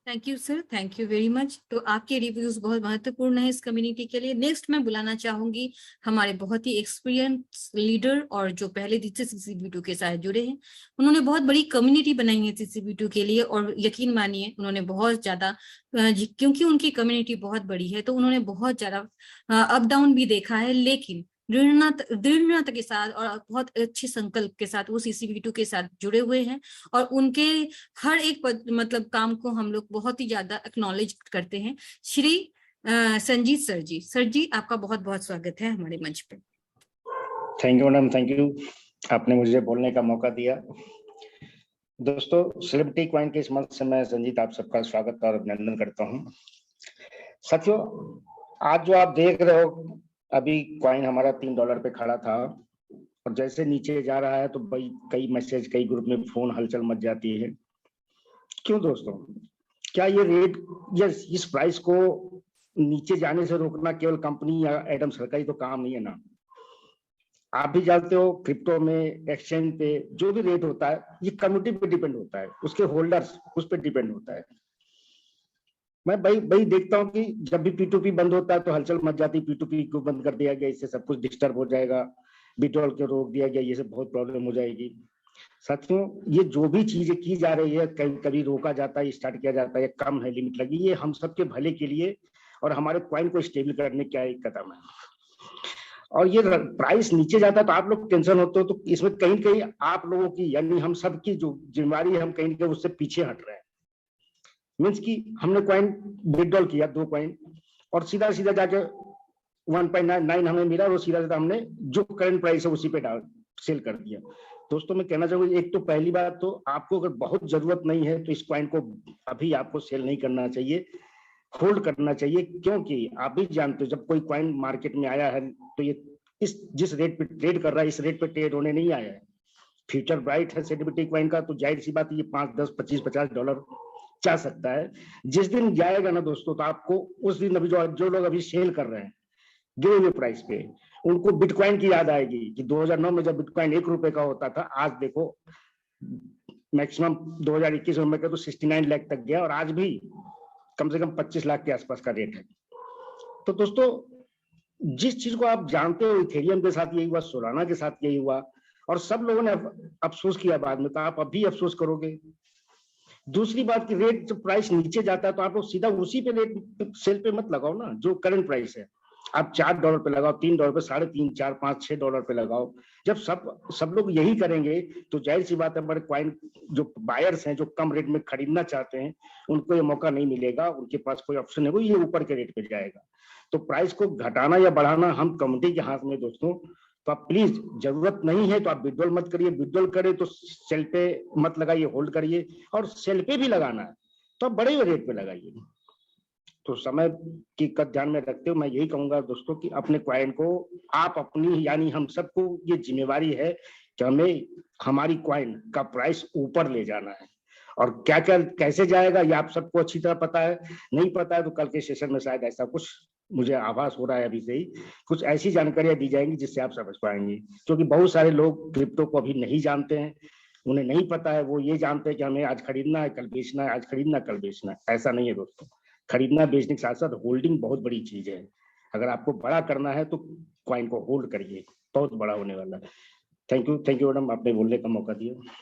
Thank you sir, thank you very much. तो आपके रिव्यूज बहुत महत्वपूर्ण है इस कम्युनिटी के लिए। नेक्स्ट मैं बुलाना चाहूंगी हमारे बहुत ही एक्सपीरियंस लीडर और जो पहले से CCB2 के साथ जुड़े हैं। उन्होंने बहुत बड़ी कम्युनिटी बनाई है CCB2 के लिए और यकीन मानिए उन्होंने बहुत ज्यादा क्योंकि उनकी कम्युनिटी बहुत बड़ी है तो उन्होंने बहुत ज्यादा अप डाउन भी देखा है, लेकिन दृढ़ता के साथ और बहुत अच्छे संकल्प के साथ वो CCB2 के साथ जुड़े हुए हैं और उनके हर एक मतलब काम को हम लोग बहुत ही ज्यादा एक्नॉलेज करते हैं। श्री संजीत सर जी आपका बहुत बहुत स्वागत है हमारे मंच पे। Thank you madam, thank you, आपने मुझे बोलने का मौका दिया। दोस्तों, सेलिब्रिटी कॉइन के इस मंच से मैं संजीत आप सबका स्वागत और अभिनंदन करता हूं। साथियों, आज जो आप देख रहे हो, अभी कॉइन हमारा $3 पे खड़ा था और जैसे नीचे जा रहा है तो भाई कई मैसेज, कई ग्रुप में फोन हलचल मच जाती है। क्यों दोस्तों? क्या ये रेट या इस प्राइस को नीचे जाने से रोकना केवल कंपनी या एडम सर का ही तो काम नहीं है ना? आप भी जानते हो क्रिप्टो में, एक्सचेंज पे जो भी रेट होता है ये कम्युनिटी पे डिपेंड होता है, उसके होल्डर्स उस पर डिपेंड होता है। मैं भाई देखता हूँ कि जब भी P2P बंद होता है तो हलचल मच जाती है, P2P को बंद कर दिया गया, इससे सब कुछ डिस्टर्ब हो जाएगा, बिटकॉइन को रोक दिया गया, ये सब बहुत प्रॉब्लम हो जाएगी। साथियों, ये जो भी चीजें की जा रही है, कभी रोका जाता है, स्टार्ट किया जाता है, कम है, लिमिट लगी, ये हम सबके भले के लिए और हमारे कॉइन को स्टेबल करने का एक कदम है। और ये प्राइस नीचे जाता है तो आप लोग टेंशन होते हो, तो इसमें कहीं कहीं आप लोगों की यानी हम सबकी जो जिम्मेवारी है, हम कहीं ना कहीं उससे पीछे हट रहे हैं। मीन्स कि हमने कॉइन विड्रॉल किया 2 कॉइन और सीधा सीधा जाके 1.9 हमें मिला और सीधा सीधा हमने जो करंट प्राइस है उसी पे सेल कर दिया। दोस्तों, मैं कहना चाहूंगा, एक तो पहली बात तो आपको अगर बहुत जरूरत नहीं है तो इस कॉइन को अभी आपको सेल नहीं करना चाहिए, होल्ड करना चाहिए, क्योंकि आप भी जानते हो जब कोई कॉइन मार्केट में आया है तो ये जिस रेट पे ट्रेड कर रहा है इस रेट पे ट्रेड होने नहीं आया है। फ्यूचर ब्राइट है सेलिब्रिटी कॉइन का, तो जाहिर सी बात है ये 5, 10, 25, $50 जा सकता है। जिस दिन जाएगा ना दोस्तों, तो आपको उस दिन अभी जो लोग अभी सेल कर रहे हैं गिरे हुए प्राइस पे, उनको बिटकॉइन की याद आएगी कि 2009 में जब बिटकॉइन ₹1 का होता था, आज देखो मैक्सिमम 2021 में तो 69 लाख तक गया और आज भी कम से कम 25 लाख के आसपास का रेट है। तो दोस्तों, जिस चीज को आप जानते हो, इथेरियम के साथ यही हुआ, सोलाना के साथ यही हुआ और सब लोगों ने अफसोस किया बाद में, तो आप अभी अफसोस करोगे। दूसरी बात की रेट जब प्राइस नीचे जाता है तो आप लोग सीधा उसी पे रेट सेल पे मत लगाओ ना, जो करंट प्राइस है। आप $4 पे लगाओ, $3 पे, $3.5, $4, $5, $6 पे लगाओ। जब सब लोग यही करेंगे तो जाहिर सी बात है हमारे कॉइन जो बायर्स हैं, जो कम रेट में खरीदना चाहते हैं, उनको ये मौका नहीं मिलेगा, उनके पास कोई ऑप्शन है, वो ये ऊपर के रेट पे जाएगा। तो प्राइस को घटाना या बढ़ाना हम कम्युनिटी के हाथ में दोस्तों। तो आप प्लीज, जरूरत नहीं है तो आप विड्रॉल मत करिए, विड्रॉल करें तो सेल पे मत लगाइए, होल्ड करिए, और सेल पे भी लगाना है तो आप बड़े रेट पे लगाइए। तो समय की कद ध्यान में रखते हुए मैं यही कहूंगा दोस्तों कि अपने कॉइन को आप अपनी यानी हम सबको ये जिम्मेवारी है कि हमें हमारी कॉइन का प्राइस ऊपर ले जाना है। और क्या क्या कैसे जाएगा ये आप सबको अच्छी तरह पता है, नहीं पता है तो कल के सेशन में शायद ऐसा कुछ मुझे आभास हो रहा है, अभी से ही कुछ ऐसी जानकारियां दी जाएंगी जिससे आप समझ पाएंगे। क्योंकि बहुत सारे लोग क्रिप्टो को अभी नहीं जानते हैं, उन्हें नहीं पता है, वो ये जानते हैं कि हमें आज खरीदना है कल बेचना है, आज खरीदना कल बेचना है। ऐसा नहीं है दोस्तों, खरीदना बेचने के साथ साथ होल्डिंग बहुत बड़ी चीज है। अगर आपको बड़ा करना है तो क्वाइन को होल्ड करिए, बहुत बड़ा होने वाला है। थैंक यू मैडम, आपने बोलने का मौका दिया।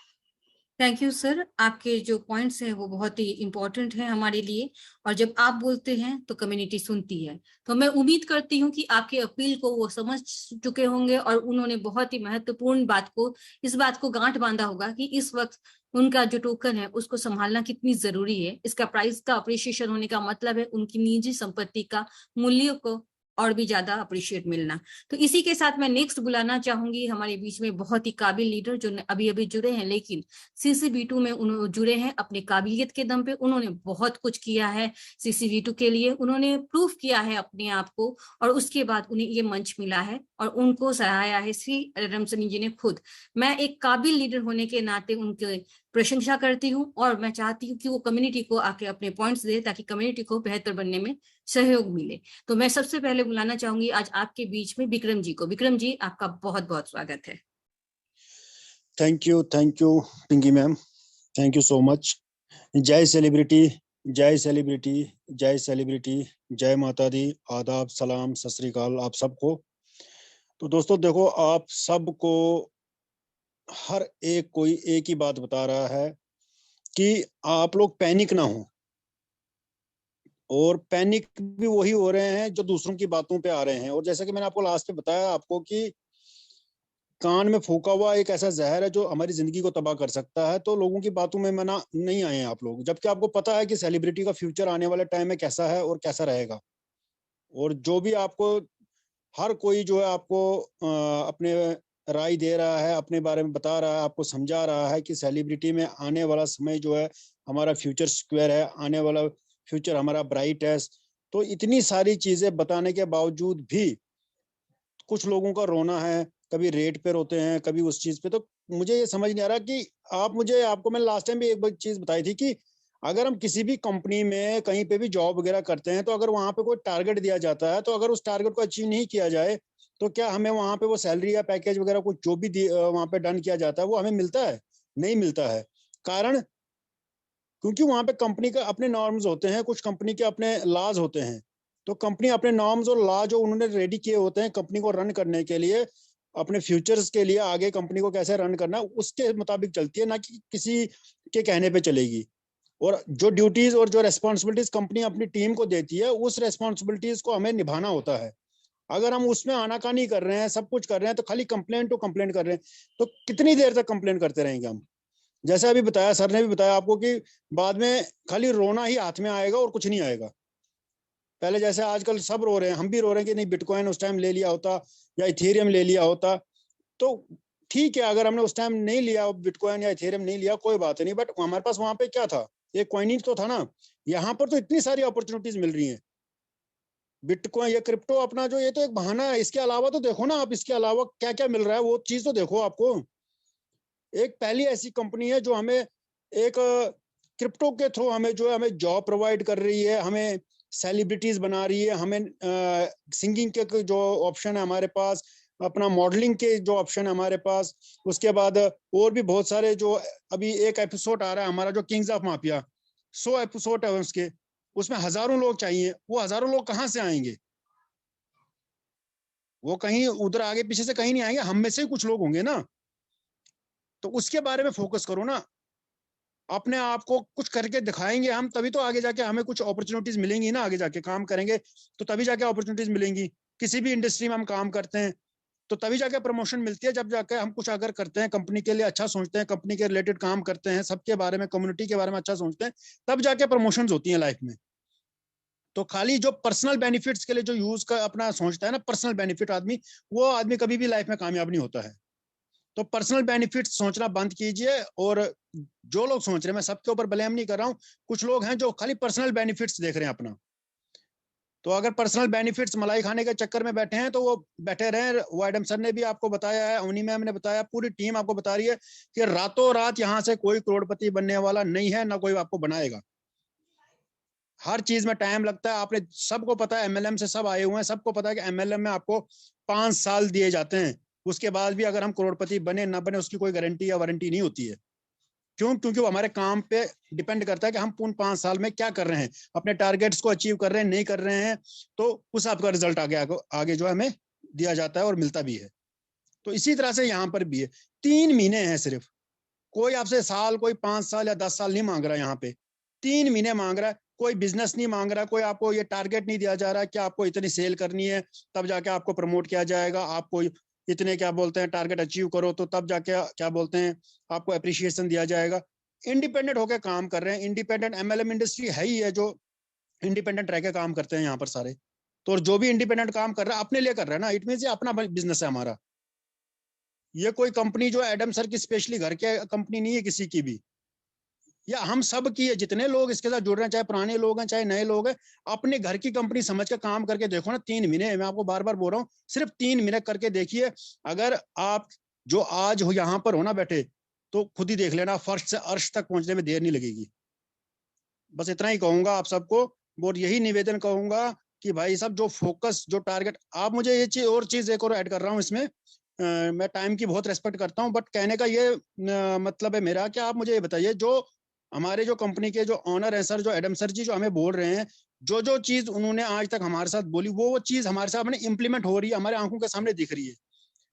थैंक यू सर, आपके जो पॉइंट्स हैं वो बहुत ही इम्पोर्टेंट हैं हमारे लिए, और जब आप बोलते हैं तो कम्युनिटी सुनती है। तो मैं उम्मीद करती हूँ कि आपके अपील को वो समझ चुके होंगे और उन्होंने बहुत ही महत्वपूर्ण इस बात को गांठ बांधा होगा कि इस वक्त उनका जो टोकन है उसको संभालना कितनी जरूरी है। इसका प्राइस का अप्रिशिएशन होने का मतलब है उनकी निजी संपत्ति का मूल्य को और भी ज्यादा अप्रिशिएट मिलना। तो इसी के साथ मैं नेक्स्ट बुलाना चाहूंगी हमारे बीच में बहुत ही काबिल लीडर जो अभी अभी जुड़े हैं, लेकिन CCV2 में उन्होंने जुड़े हैं अपने काबिलियत के दम पे। उन्होंने बहुत कुछ किया है CCV2 के लिए, उन्होंने प्रूफ किया है अपने आप को, और उसके बाद उन्हें ये मंच मिला है और उनको सराहाया है श्री रमसनी जी ने खुद। मैं एक काबिल लीडर होने के नाते उनके प्रशंसा करती हूँ और मैं चाहती हूँ कि वो कम्युनिटी को आके अपने पॉइंट्स दे ताकि कम्युनिटी को बेहतर बनने में सहयोग मिले। तो मैं सबसे पहले बुलाना चाहूंगी आज आपके बीच में विक्रम जी को। विक्रम जी, आपका बहुत बहुत स्वागत है। Thank you Pinky ma'am, thank you so much. जय सेलिब्रिटी, जय सेलिब्रिटी, जय सेलिब्रिटी, जय माता दी, आदाब, सलाम, सत श्री अकाल आप सबको। तो दोस्तों देखो, आप सबको हर एक कोई एक ही बात बता रहा है कि आप लोग पैनिक ना हो, और पैनिक भी वही हो रहे हैं जो दूसरों की बातों पे आ रहे हैं। और जैसा कि मैंने आपको लास्ट पे बताया आपको कि कान में फूका हुआ एक ऐसा जहर है जो हमारी जिंदगी को तबाह कर सकता है। तो लोगों की बातों में मना नहीं आए हैं आप लोग, जबकि आपको पता है कि सेलिब्रिटी का फ्यूचर आने वाले टाइम में कैसा है और कैसा रहेगा। और जो भी आपको हर कोई जो है आपको अपने राय दे रहा है, अपने बारे में बता रहा है, आपको समझा रहा है कि सेलिब्रिटी में आने वाला समय जो है हमारा फ्यूचर सिक्योर है, आने वाला फ्यूचर हमारा ब्राइट है। तो इतनी सारी चीजें बताने के बावजूद भी कुछ लोगों का रोना है, कभी रेट पे रोते हैं, कभी उस चीज पे। तो मुझे ये समझ नहीं आ रहा कि आपको मैंने लास्ट टाइम भी एक चीज बताई थी कि अगर हम किसी भी कंपनी में कहीं पे भी जॉब वगैरह करते हैं तो अगर वहां पे कोई टारगेट दिया जाता है तो अगर उस टारगेट को अचीव नहीं किया जाए तो क्या हमें वहां पे वो सैलरी या पैकेज वगैरह कुछ जो भी वहां पे डन किया जाता है वो हमें मिलता है? नहीं मिलता है। कारण क्योंकि वहां पे कंपनी का अपने नॉर्म्स होते हैं, कुछ कंपनी के अपने लॉज होते हैं। तो कंपनी अपने नॉर्म्स और लॉ जो उन्होंने रेडी किए होते हैं कंपनी को रन करने के लिए, अपने फ्यूचर्स के लिए, आगे कंपनी को कैसे रन करना है उसके मुताबिक चलती है, ना कि किसी के कहने पे चलेगी। और जो ड्यूटीज और जो रेस्पॉन्सिबिलिटीज कंपनी अपनी टीम को देती है उस रेस्पॉन्सिबिलिटीज को हमें निभाना होता है। अगर हम उसमें आनाकानी कर रहे हैं, सब कुछ कर रहे हैं, तो खाली कंप्लेंट कर रहे हैं, तो कितनी देर तक कंप्लेंट करते रहेंगे हम? जैसे अभी बताया, सर ने भी बताया आपको कि बाद में खाली रोना ही हाथ में आएगा और कुछ नहीं आएगा। पहले जैसे आजकल सब रो रहे हैं, हम भी रो रहे हैं कि नहीं बिटकॉइन उस टाइम ले लिया होता या इथेरियम ले लिया होता तो ठीक है। अगर हमने उस टाइम नहीं लिया बिटकॉइन या इथेरियम नहीं लिया कोई बात नहीं, बट हमारे पास वहां पे क्या था? एक कॉइनिंग तो था ना। यहाँ पर तो इतनी सारी अपॉर्चुनिटीज मिल रही हैं। बिटकॉइन या क्रिप्टो अपना जो, ये तो एक बहाना है। इसके अलावा तो देखो ना आप, इसके अलावा क्या क्या मिल रहा है वो चीज तो देखो। आपको एक पहली ऐसी कंपनी है जो हमें एक क्रिप्टो के थ्रू हमें जो है हमें जॉब प्रोवाइड कर रही है, हमें सेलिब्रिटीज बना रही है, हमें सिंगिंग के जो ऑप्शन है हमारे पास, अपना मॉडलिंग के जो ऑप्शन है हमारे पास, उसके बाद और भी बहुत सारे जो अभी एक एपिसोड आ रहा है हमारा जो किंग्स ऑफ माफिया, 100 एपिसोड है उसके, उसमें हजारों लोग चाहिए। वो हजारों लोग कहाँ से आएंगे? वो कहीं उधर आगे पीछे से कहीं नहीं आएंगे, हम में से कुछ लोग होंगे ना। तो उसके बारे में फोकस करो ना। अपने आप को कुछ करके दिखाएंगे हम, तभी तो आगे जाके हमें कुछ अपॉर्चुनिटीज मिलेंगी ना। आगे जाके काम करेंगे तो तभी जाके अपॉर्चुनिटीज मिलेंगी। किसी भी इंडस्ट्री में हम काम करते हैं तो तभी जाके प्रमोशन मिलती है, जब जाके हम कुछ अगर करते हैं, कंपनी के लिए अच्छा सोचते हैं, कंपनी के रिलेटेड काम करते हैं, सबके बारे में, कम्युनिटी के बारे में अच्छा सोचते हैं, तब जाके प्रमोशन होती है लाइफ में। तो खाली जो पर्सनल बेनिफिट्स के लिए जो यूज का अपना सोचता है ना, पर्सनल बेनिफिट आदमी, वो आदमी कभी भी लाइफ में कामयाब नहीं होता है। तो पर्सनल बेनिफिट सोचना बंद कीजिए। और जो लोग सोच रहे हैं, मैं सबके ऊपर ब्लेम नहीं कर रहा हूँ, कुछ लोग हैं जो खाली पर्सनल बेनिफिट्स देख रहे हैं अपना। तो अगर पर्सनल बेनिफिट्स मलाई खाने के चक्कर में बैठे हैं तो वो बैठे रहे। वाइडम सर ने भी आपको बताया है, अवनी मैम ने बताया, पूरी टीम आपको बता रही है कि रातों रात यहाँ से कोई करोड़पति बनने वाला नहीं है, ना कोई आपको बनाएगा। हर चीज में टाइम लगता है। आपने सबको पता है, MLM से सब आए हुए हैं, सबको पता है कि MLM में आपको 5 साल दिए जाते हैं। उसके बाद भी अगर हम करोड़पति बने ना बने उसकी कोई गारंटी या वारंटी नहीं होती है, क्यों? क्योंकि वो हमारे काम पे डिपेंड करता है कि हम पूर्ण 5 साल में क्या कर रहे हैं, अपने टारगेट्स को अचीव कर रहे हैं, नहीं कर रहे हैं, तो उस आपका रिजल्ट आगे जो है हमें दिया जाता है और मिलता भी है। तो इसी तरह से यहाँ पर भी है, 3 महीने हैं सिर्फ, कोई आपसे साल, कोई 5 साल या 10 साल नहीं मांग रहा है, यहाँ पे 3 महीने मांग रहा है। कोई बिजनेस नहीं मांग रहा, कोई आपको ये टारगेट नहीं दिया जा रहा कि आपको इतनी सेल करनी है तब जाके आपको प्रमोट किया जाएगा, आपको इतने क्या बोलते हैं टारगेट अचीव करो तो तब जाके क्या बोलते हैं आपको अप्रिशिएशन दिया जाएगा। इंडिपेंडेंट होकर काम कर रहे हैं, इंडिपेंडेंट एमएलएम इंडस्ट्री है ही है जो इंडिपेंडेंट रह के काम करते हैं यहाँ पर सारे। तो जो भी इंडिपेंडेंट काम कर रहा है अपने लिए कर रहा है ना, इट मीन ये अपना बिजनेस है हमारा। ये कोई कंपनी जो एडम सर की स्पेशली घर के कंपनी नहीं है किसी की भी, या हम सब की है, जितने लोग इसके साथ जुड़ रहे हैं, चाहे पुराने लोग हैं चाहे नए लोग हैं, अपने घर की कंपनी समझ के काम करके देखो ना। 3 महीने, मैं आपको बार बार बोल रहा हूँ, सिर्फ 3 महीने करके देखिए। अगर आप जो आज हो यहाँ पर हो ना बैठे, तो खुद ही देख लेना फर्श से अर्श तक पहुंचने में देर नहीं लगेगी। बस इतना ही कहूंगा आप सबको, और यही निवेदन कहूंगा कि भाई साहब जो फोकस, जो टारगेट, आप मुझे ये चीज एक और ऐड कर रहा हूँ इसमें, मैं टाइम की बहुत रेस्पेक्ट करता हूँ, बट कहने का ये मतलब है मेरा कि आप मुझे ये बताइए, जो हमारे जो कंपनी के जो ऑनर है सर, जो एडम सर जी जो हमें बोल रहे हैं, जो जो चीज उन्होंने आज तक हमारे साथ बोली, वो चीज हमारे सामने इंप्लीमेंट हो रही है, हमारे आंखों के सामने दिख रही है।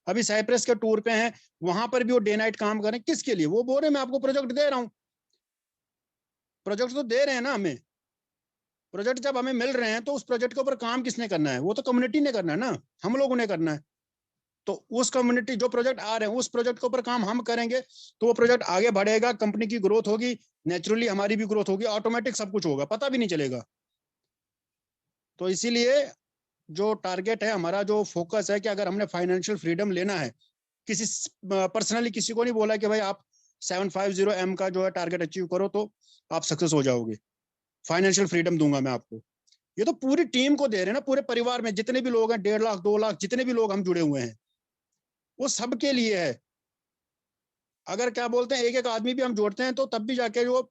अभी साइप्रस के टूर पे हैं, वहां पर भी वो डे नाइट काम कर रहे हैं। किसके लिए? वो बोल रहे हैं मैं आपको प्रोजेक्ट दे रहा हूँ। प्रोजेक्ट तो दे रहे हैं ना हमें, प्रोजेक्ट जब हमें मिल रहे हैं तो उस प्रोजेक्ट के ऊपर काम किसने करना है? वो तो कम्युनिटी ने करना है ना, हम लोगों ने करना है। तो उस कम्युनिटी जो प्रोजेक्ट आ रहे हैं, उस प्रोजेक्ट के ऊपर काम हम करेंगे तो वो प्रोजेक्ट आगे बढ़ेगा, कंपनी की ग्रोथ होगी, नेचुरली हमारी भी ग्रोथ होगी, ऑटोमेटिक सब कुछ होगा, पता भी नहीं चलेगा। तो इसीलिए जो टारगेट है हमारा, जो फोकस है कि अगर हमने फाइनेंशियल फ्रीडम लेना है, किसी पर्सनली किसी को नहीं बोला कि भाई आप 750M का जो है टारगेट अचीव करो तो आप सक्सेस हो जाओगे, फाइनेंशियल फ्रीडम दूंगा मैं आपको। ये तो पूरी टीम को दे रहे हैं ना, पूरे परिवार में जितने भी लोग हैं, 1.5 लाख 2 लाख जितने भी लोग हम जुड़े हुए हैं, वो सबके लिए है। अगर क्या बोलते हैं एक एक आदमी भी हम जोड़ते हैं तो तब भी जाके वो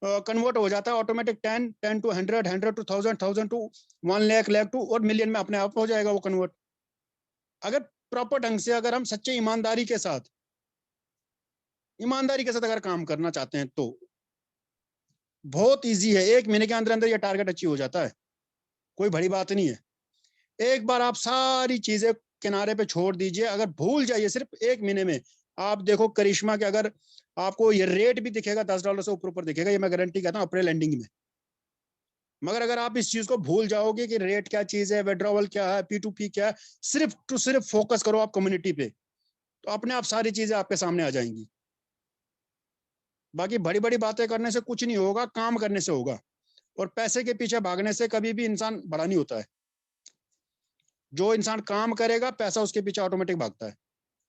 कन्वर्ट हो जाता है automatic, 10 to 100, 100 to 1000, 1000 to 1 lakh, lakh to और मिलियन में अपने आप हो जाएगा वो कन्वर्ट। अगर प्रॉपर ढंग से, अगर हम सच्चे ईमानदारी के साथ अगर काम करना चाहते हैं तो बहुत इजी है, 1 महीने के अंदर अंदर ये टारगेट अचीव हो जाता है, कोई बड़ी बात नहीं है। एक बार आप सारी चीजें किनारे पे छोड़ दीजिए, अगर भूल जाइए, सिर्फ 1 महीने में आप देखो करिश्मा के, अगर आपको ये रेट भी दिखेगा $10 से ऊपर दिखेगा, ये मैं गारंटी कहता हूँ अप्रैल एंडिंग में। मगर अगर आप इस चीज को भूल जाओगे कि रेट क्या चीज है, विड्रॉवल क्या है, P2P क्या है, सिर्फ फोकस करो आप कम्युनिटी पे, तो अपने आप सारी चीजें आपके सामने आ जाएंगी। बाकी बड़ी बड़ी बातें करने से कुछ नहीं होगा, काम करने से होगा। और पैसे के पीछे भागने से कभी भी इंसान बड़ा नहीं होता है। जो इंसान काम करेगा, पैसा उसके पीछे ऑटोमेटिक भागता है,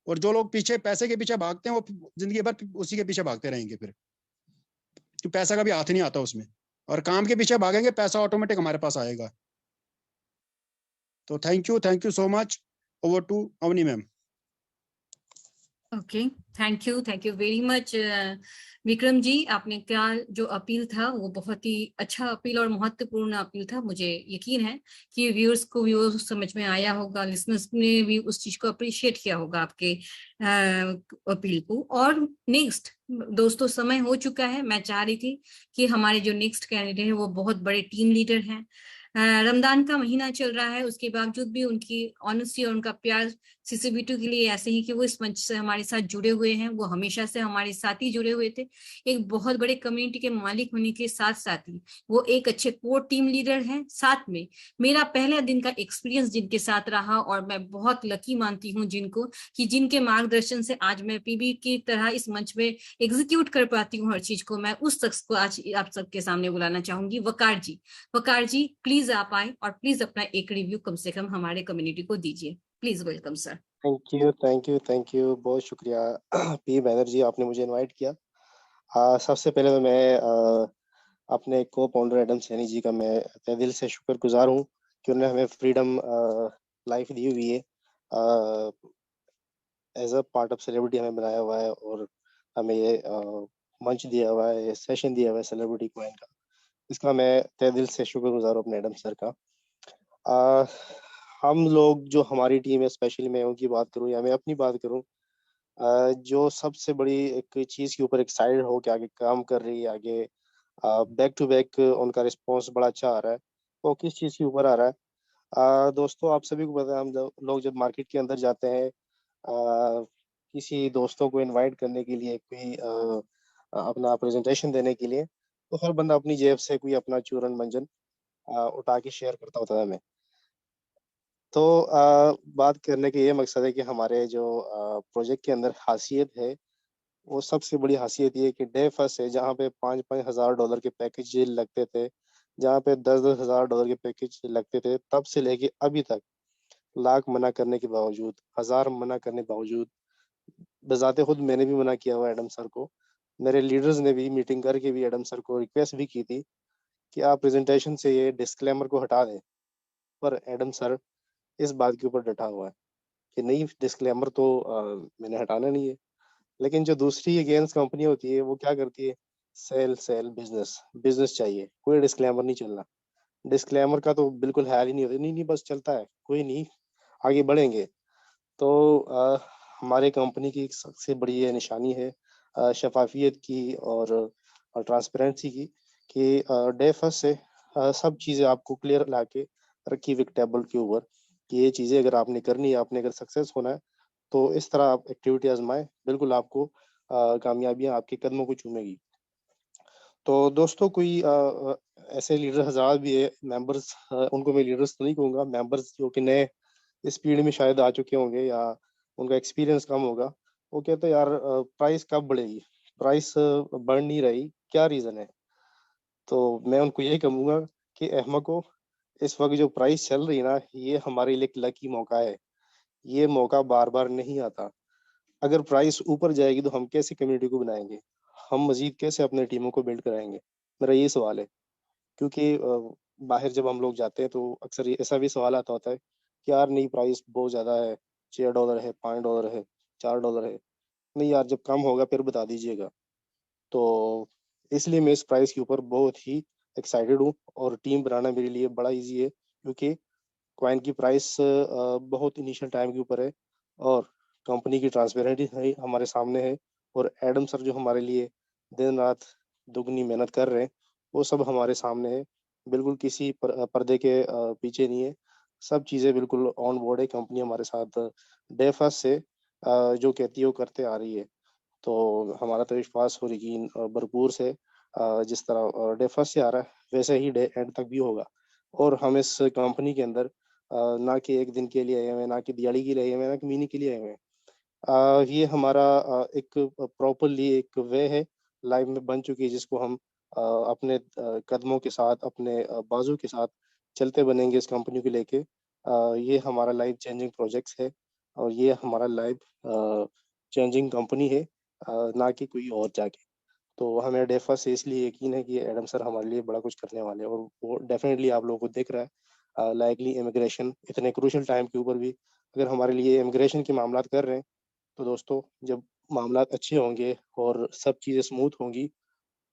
और जो लोग पीछे पैसे के पीछे भागते हैं वो जिंदगी भर उसी के पीछे भागते रहेंगे फिर, कि पैसा का भी हाथ नहीं आता उसमें। और काम के पीछे भागेंगे, पैसा ऑटोमेटिक हमारे पास आएगा। तो thank you so much. Over to Avni ma'am. Okay, thank you very much Vikram ji. आपने क्या जो अपील था वो बहुत ही अच्छा अपील और महत्वपूर्ण अपील था। मुझे यकीन है कि व्यूअर्स को भी वो समझ में आया होगा, लिसनर्स ने भी उस चीज को अप्रिशिएट किया होगा आपके अपील को। और नेक्स्ट दोस्तों समय हो चुका है, मैं चाह रही थी कि हमारे जो नेक्स्ट कैंडिडेट है वो बहुत बड़े टीम लीडर हैं। रमजान का महीना चल रहा है, उसके बावजूद भी उनकी ऑनेस्टी और उनका प्यार CCB2 के लिए ऐसे ही कि वो इस मंच से हमारे साथ जुड़े हुए हैं, वो हमेशा से हमारे साथ ही जुड़े हुए थे। एक बहुत बड़े कम्युनिटी के मालिक होने के साथ साथ ही वो एक अच्छे कोर टीम लीडर हैं। साथ में मेरा पहला दिन का एक्सपीरियंस जिनके साथ रहा, और मैं बहुत लकी मानती हूँ जिनको, कि जिनके मार्गदर्शन से आज मैं PB की तरह इस मंच में एग्जीक्यूट कर पाती हूँ हर चीज को। मैं उस शख्स को आज आप सबके सामने बुलाना चाहूंगी, वकार जी। वकार जी प्लीज आप आए और प्लीज अपना एक रिव्यू कम से कम हमारे कम्युनिटी को दीजिए। Please welcome sir. Thank you बहुत शुक्रिया पी बैनर्जी, आपने मुझे इनवाइट किया। सबसे पहले तो मैं अपने को फाउंडर एडम सैनी जी का मैं तहे दिल से शुक्रगुजार हूँ कि उन्होंने हमें फ्रीडम लाइफ दी हुई है, as a part of celebrity हमें बनाया हुआ है, और हमें ये मंच दिया हुआ है, ये सेशन दिया हुआ है सेलिब्रिटी क्वाइन का। इसका मैं तहे दिल से शुक्रगुजार हूँ अपने एडम सर का। हम लोग जो हमारी टीम है, स्पेशली मैं उनकी बात करूँ या मैं अपनी बात करूँ, जो सबसे बड़ी एक चीज के ऊपर एक्साइटेड हो के आगे काम कर रही है, आगे बैक टू बैक उनका रिस्पॉन्स बड़ा अच्छा आ रहा है। वो किस चीज के ऊपर आ रहा है? दोस्तों, आप सभी को पता है, हम लोग जब मार्केट के अंदर जाते हैं किसी दोस्तों को इनवाइट करने के लिए, कोई अपना प्रेजेंटेशन देने के लिए, तो हर बंदा अपनी जेब से कोई अपना चूरन मंजन उठा के शेयर करता होता है हमें। तो बात करने का ये मकसद है कि हमारे जो प्रोजेक्ट के अंदर खासियत है, वो सबसे बड़ी खासियत ये है कि डे फर्स्ट है, जहाँ पे $5,000 के पैकेज लगते थे, जहाँ पे $10,000 के पैकेज लगते थे, तब से लेके अभी तक लाख मना करने के बावजूद, 1000 मना करने के बावजूद, बजाते खुद मैंने भी मना किया हुआ एडम सर को, मेरे लीडर्स ने भी मीटिंग करके भी एडम सर को रिक्वेस्ट भी की थी कि आप प्रेजेंटेशन से ये डिस्क्लेमर को हटा दें, पर एडम सर इस बात के ऊपर डटा हुआ है कि नहीं, डिस्क्लेमर तो मैंने हटाना नहीं है। लेकिन जो दूसरी अगेंस्ट कंपनी होती है, वो क्या करती है? सेल सेल बिजनेस, बिजनेस चाहिए, कोई डिस्क्लेमर नहीं चलना। डिस्क्लेमर का तो बिल्कुल ख्याल ही नहीं होता, नहीं नहीं बस चलता है, कोई नहीं, आगे बढ़ेंगे। तो हमारे कंपनी की एक सबसे बड़ी ये निशानी है शफाफियत की और ट्रांसपेरेंसी की, कि डे फर्स्ट से सब चीज़ें आपको क्लियर ला के रखी हुई टेबल के ऊपर कि ये चीज़ें अगर आपने करनी है, आपने अगर सक्सेस होना है, तो इस तरह आप एक्टिविटी आजमाएं, बिल्कुल आपको कामयाबियां आपके कदमों को चूमेगी। तो दोस्तों, कोई ऐसे लीडर हज़ार भी है, मेंबर्स, उनको मैं लीडर्स तो नहीं कहूँगा, मेंबर्स जो कि नए इस पीढ़ी में शायद आ चुके होंगे या उनका एक्सपीरियंस कम होगा, वो कहते हैं यार प्राइस कब बढ़ेगी, प्राइस बढ़ नहीं रही, क्या रीज़न है? तो मैं उनको यही कहूँगा कि अहमको, इस वक्त जो प्राइस चल रही है ना, ये हमारे लिए एक लकी मौका है, ये मौका बार बार नहीं आता। अगर प्राइस ऊपर जाएगी तो हम कैसे कम्युनिटी को बनाएंगे, हम मजीद कैसे अपने टीमों को बिल्ड कराएंगे? मेरा ये सवाल है। क्योंकि बाहर जब हम लोग जाते हैं तो अक्सर ये ऐसा भी सवाल आता होता है कि यार नहीं, प्राइस बहुत ज़्यादा है, $6 है, $5 है, $4 है, नहीं यार जब कम होगा फिर बता दीजिएगा। तो इसलिए मैं इस प्राइस के ऊपर बहुत ही एक्साइटेड हूँ और टीम बनाना मेरे लिए बड़ा ईजी है, क्योंकि कॉइन की प्राइस बहुत इनिशियल टाइम के ऊपर है और कंपनी की ट्रांसपेरेंटी है हमारे सामने है, और एडम सर जो हमारे लिए दिन रात दुगनी मेहनत कर रहे हैं, वो सब हमारे सामने है, बिल्कुल किसी पर्दे के पीछे नहीं है, सब चीज़ें बिल्कुल ऑन बोर्ड है। कंपनी हमारे साथ डे फर्स्ट से जो कहती है वो करते आ रही है। तो हमारा तो विश्वास और यकीन भरपूर से जिस तरह डे फर्स्ट से आ रहा है, वैसे ही डे एंड तक भी होगा। और हम इस कंपनी के अंदर ना कि एक दिन के लिए आए हुए हैं, ना कि दिवाली के लिए आए हुए हैं, ना कि महीने के लिए आए हुए हैं। ये हमारा एक प्रॉपरली एक वे है, लाइफ में बन चुकी है, जिसको हम अपने कदमों के साथ, अपने बाजू के साथ चलते बनेंगे इस कंपनी को लेके। ये हमारा लाइफ चेंजिंग प्रोजेक्ट्स है और ये हमारा लाइफ चेंजिंग कंपनी है, ना कि कोई और जाके। तो हमें डेफा से इसलिए यकीन है कि एडम सर हमारे लिए बड़ा कुछ करने वाले हैं, और वो डेफिनेटली आप लोगों को दिख रहा है। लाइकली इमिग्रेशन इतने क्रूशियल टाइम के ऊपर भी अगर हमारे लिए इमिग्रेशन के मामलात कर रहे हैं, तो दोस्तों जब मामलात अच्छे होंगे और सब चीज़ें स्मूथ होंगी,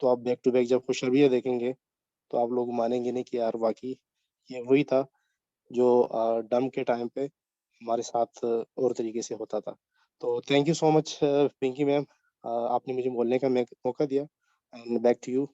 तो आप बैक टू बैक जब खुशखबरियाँ देखेंगे, तो आप लोग मानेंगे नहीं कि यार वाक़ई ये वही था जो डम के टाइम पे हमारे साथ और तरीके से होता था। तो thank you so much Pinki ma'am, आपने मुझे बोलने का मौका दिया, and back to you.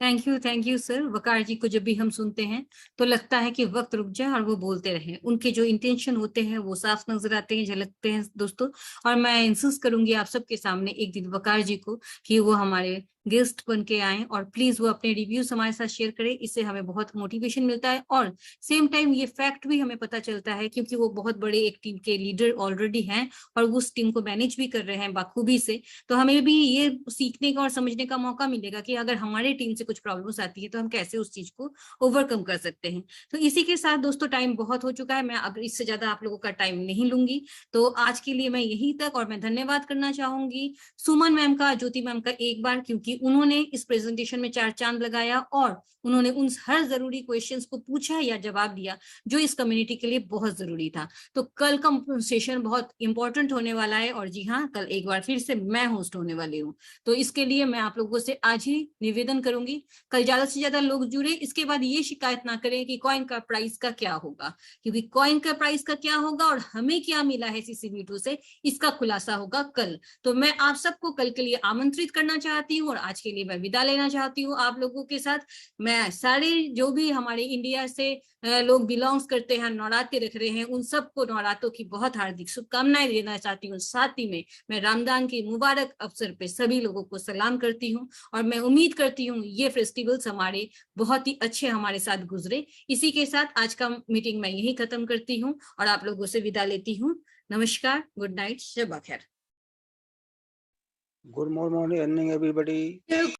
Thank you sir. Waqar ji को जब भी हम सुनते हैं तो लगता है कि वक्त रुक जाए और वो बोलते रहें। उनके जो इंटेंशन होते हैं वो साफ नजर आते हैं, झलकते हैं दोस्तों। और मैं इंसिस्ट करूंगी आप सबके सामने एक दिन वकार जी को कि वो हमारे गेस्ट बन के आए और प्लीज वो अपने रिव्यूज हमारे साथ शेयर करें। इससे हमें बहुत मोटिवेशन मिलता है और सेम टाइम ये फैक्ट भी हमें पता चलता है, क्योंकि वो बहुत बड़े एक टीम के लीडर ऑलरेडी हैं और उस टीम को मैनेज भी कर रहे हैं बाखूबी से। तो हमें भी ये सीखने का और समझने का मौका मिलेगा कि अगर हमारे टीम से कुछ प्रॉब्लम्स आती है तो हम कैसे उस चीज को ओवरकम कर सकते हैं। तो इसी के साथ दोस्तों टाइम बहुत हो चुका है, मैं अब इससे ज्यादा आप लोगों का टाइम नहीं लूंगी। तो आज के लिए मैं यहीं तक, और मैं धन्यवाद करना चाहूंगी सुमन मैम का, ज्योति मैम का एक बार, क्योंकि क्योंकि उन्होंने इस प्रेजेंटेशन में 4 चांद लगाया और उन्होंने उन हर जरूरी क्वेश्चंस को पूछा या जवाब दिया जो इस कम्युनिटी के लिए बहुत जरूरी था। तो कल का सेशन बहुत इंपॉर्टेंट होने वाला है और जी हाँ, कल एक बार फिर से मैं होस्ट होने वाली हूँ। तो इसके लिए मैं आप लोगों से आज ही निवेदन करूंगी, कल ज्यादा से ज्यादा लोग जुड़े। इसके बाद ये शिकायत ना करें कि कॉइन का प्राइस का क्या होगा, क्योंकि कॉइन का प्राइस का क्या होगा और हमें क्या मिला है CCV2 से, इसका खुलासा होगा कल। तो मैं आप सबको कल के लिए आमंत्रित करना चाहती हूँ और आज के लिए मैं विदा लेना चाहती हूँ आप लोगों के साथ। मैं सारे जो भी हमारे इंडिया से लोग बिलोंग्स करते हैं, नवरात्रि रख रहे हैं, उन सबको नवरात्रों की बहुत हार्दिक शुभकामनाएं देना चाहती हूँ। साथ ही में मैं रमजान के मुबारक अवसर पे सभी लोगों को सलाम करती हूँ और मैं उम्मीद करती हूँ ये फेस्टिवल्स हमारे बहुत ही अच्छे हमारे साथ गुजरे। इसी के साथ आज का मीटिंग मैं यही खत्म करती हूँ और आप लोगों से विदा लेती हूँ। नमस्कार, गुड नाइट, शब खैर। Good morning, evening, everybody.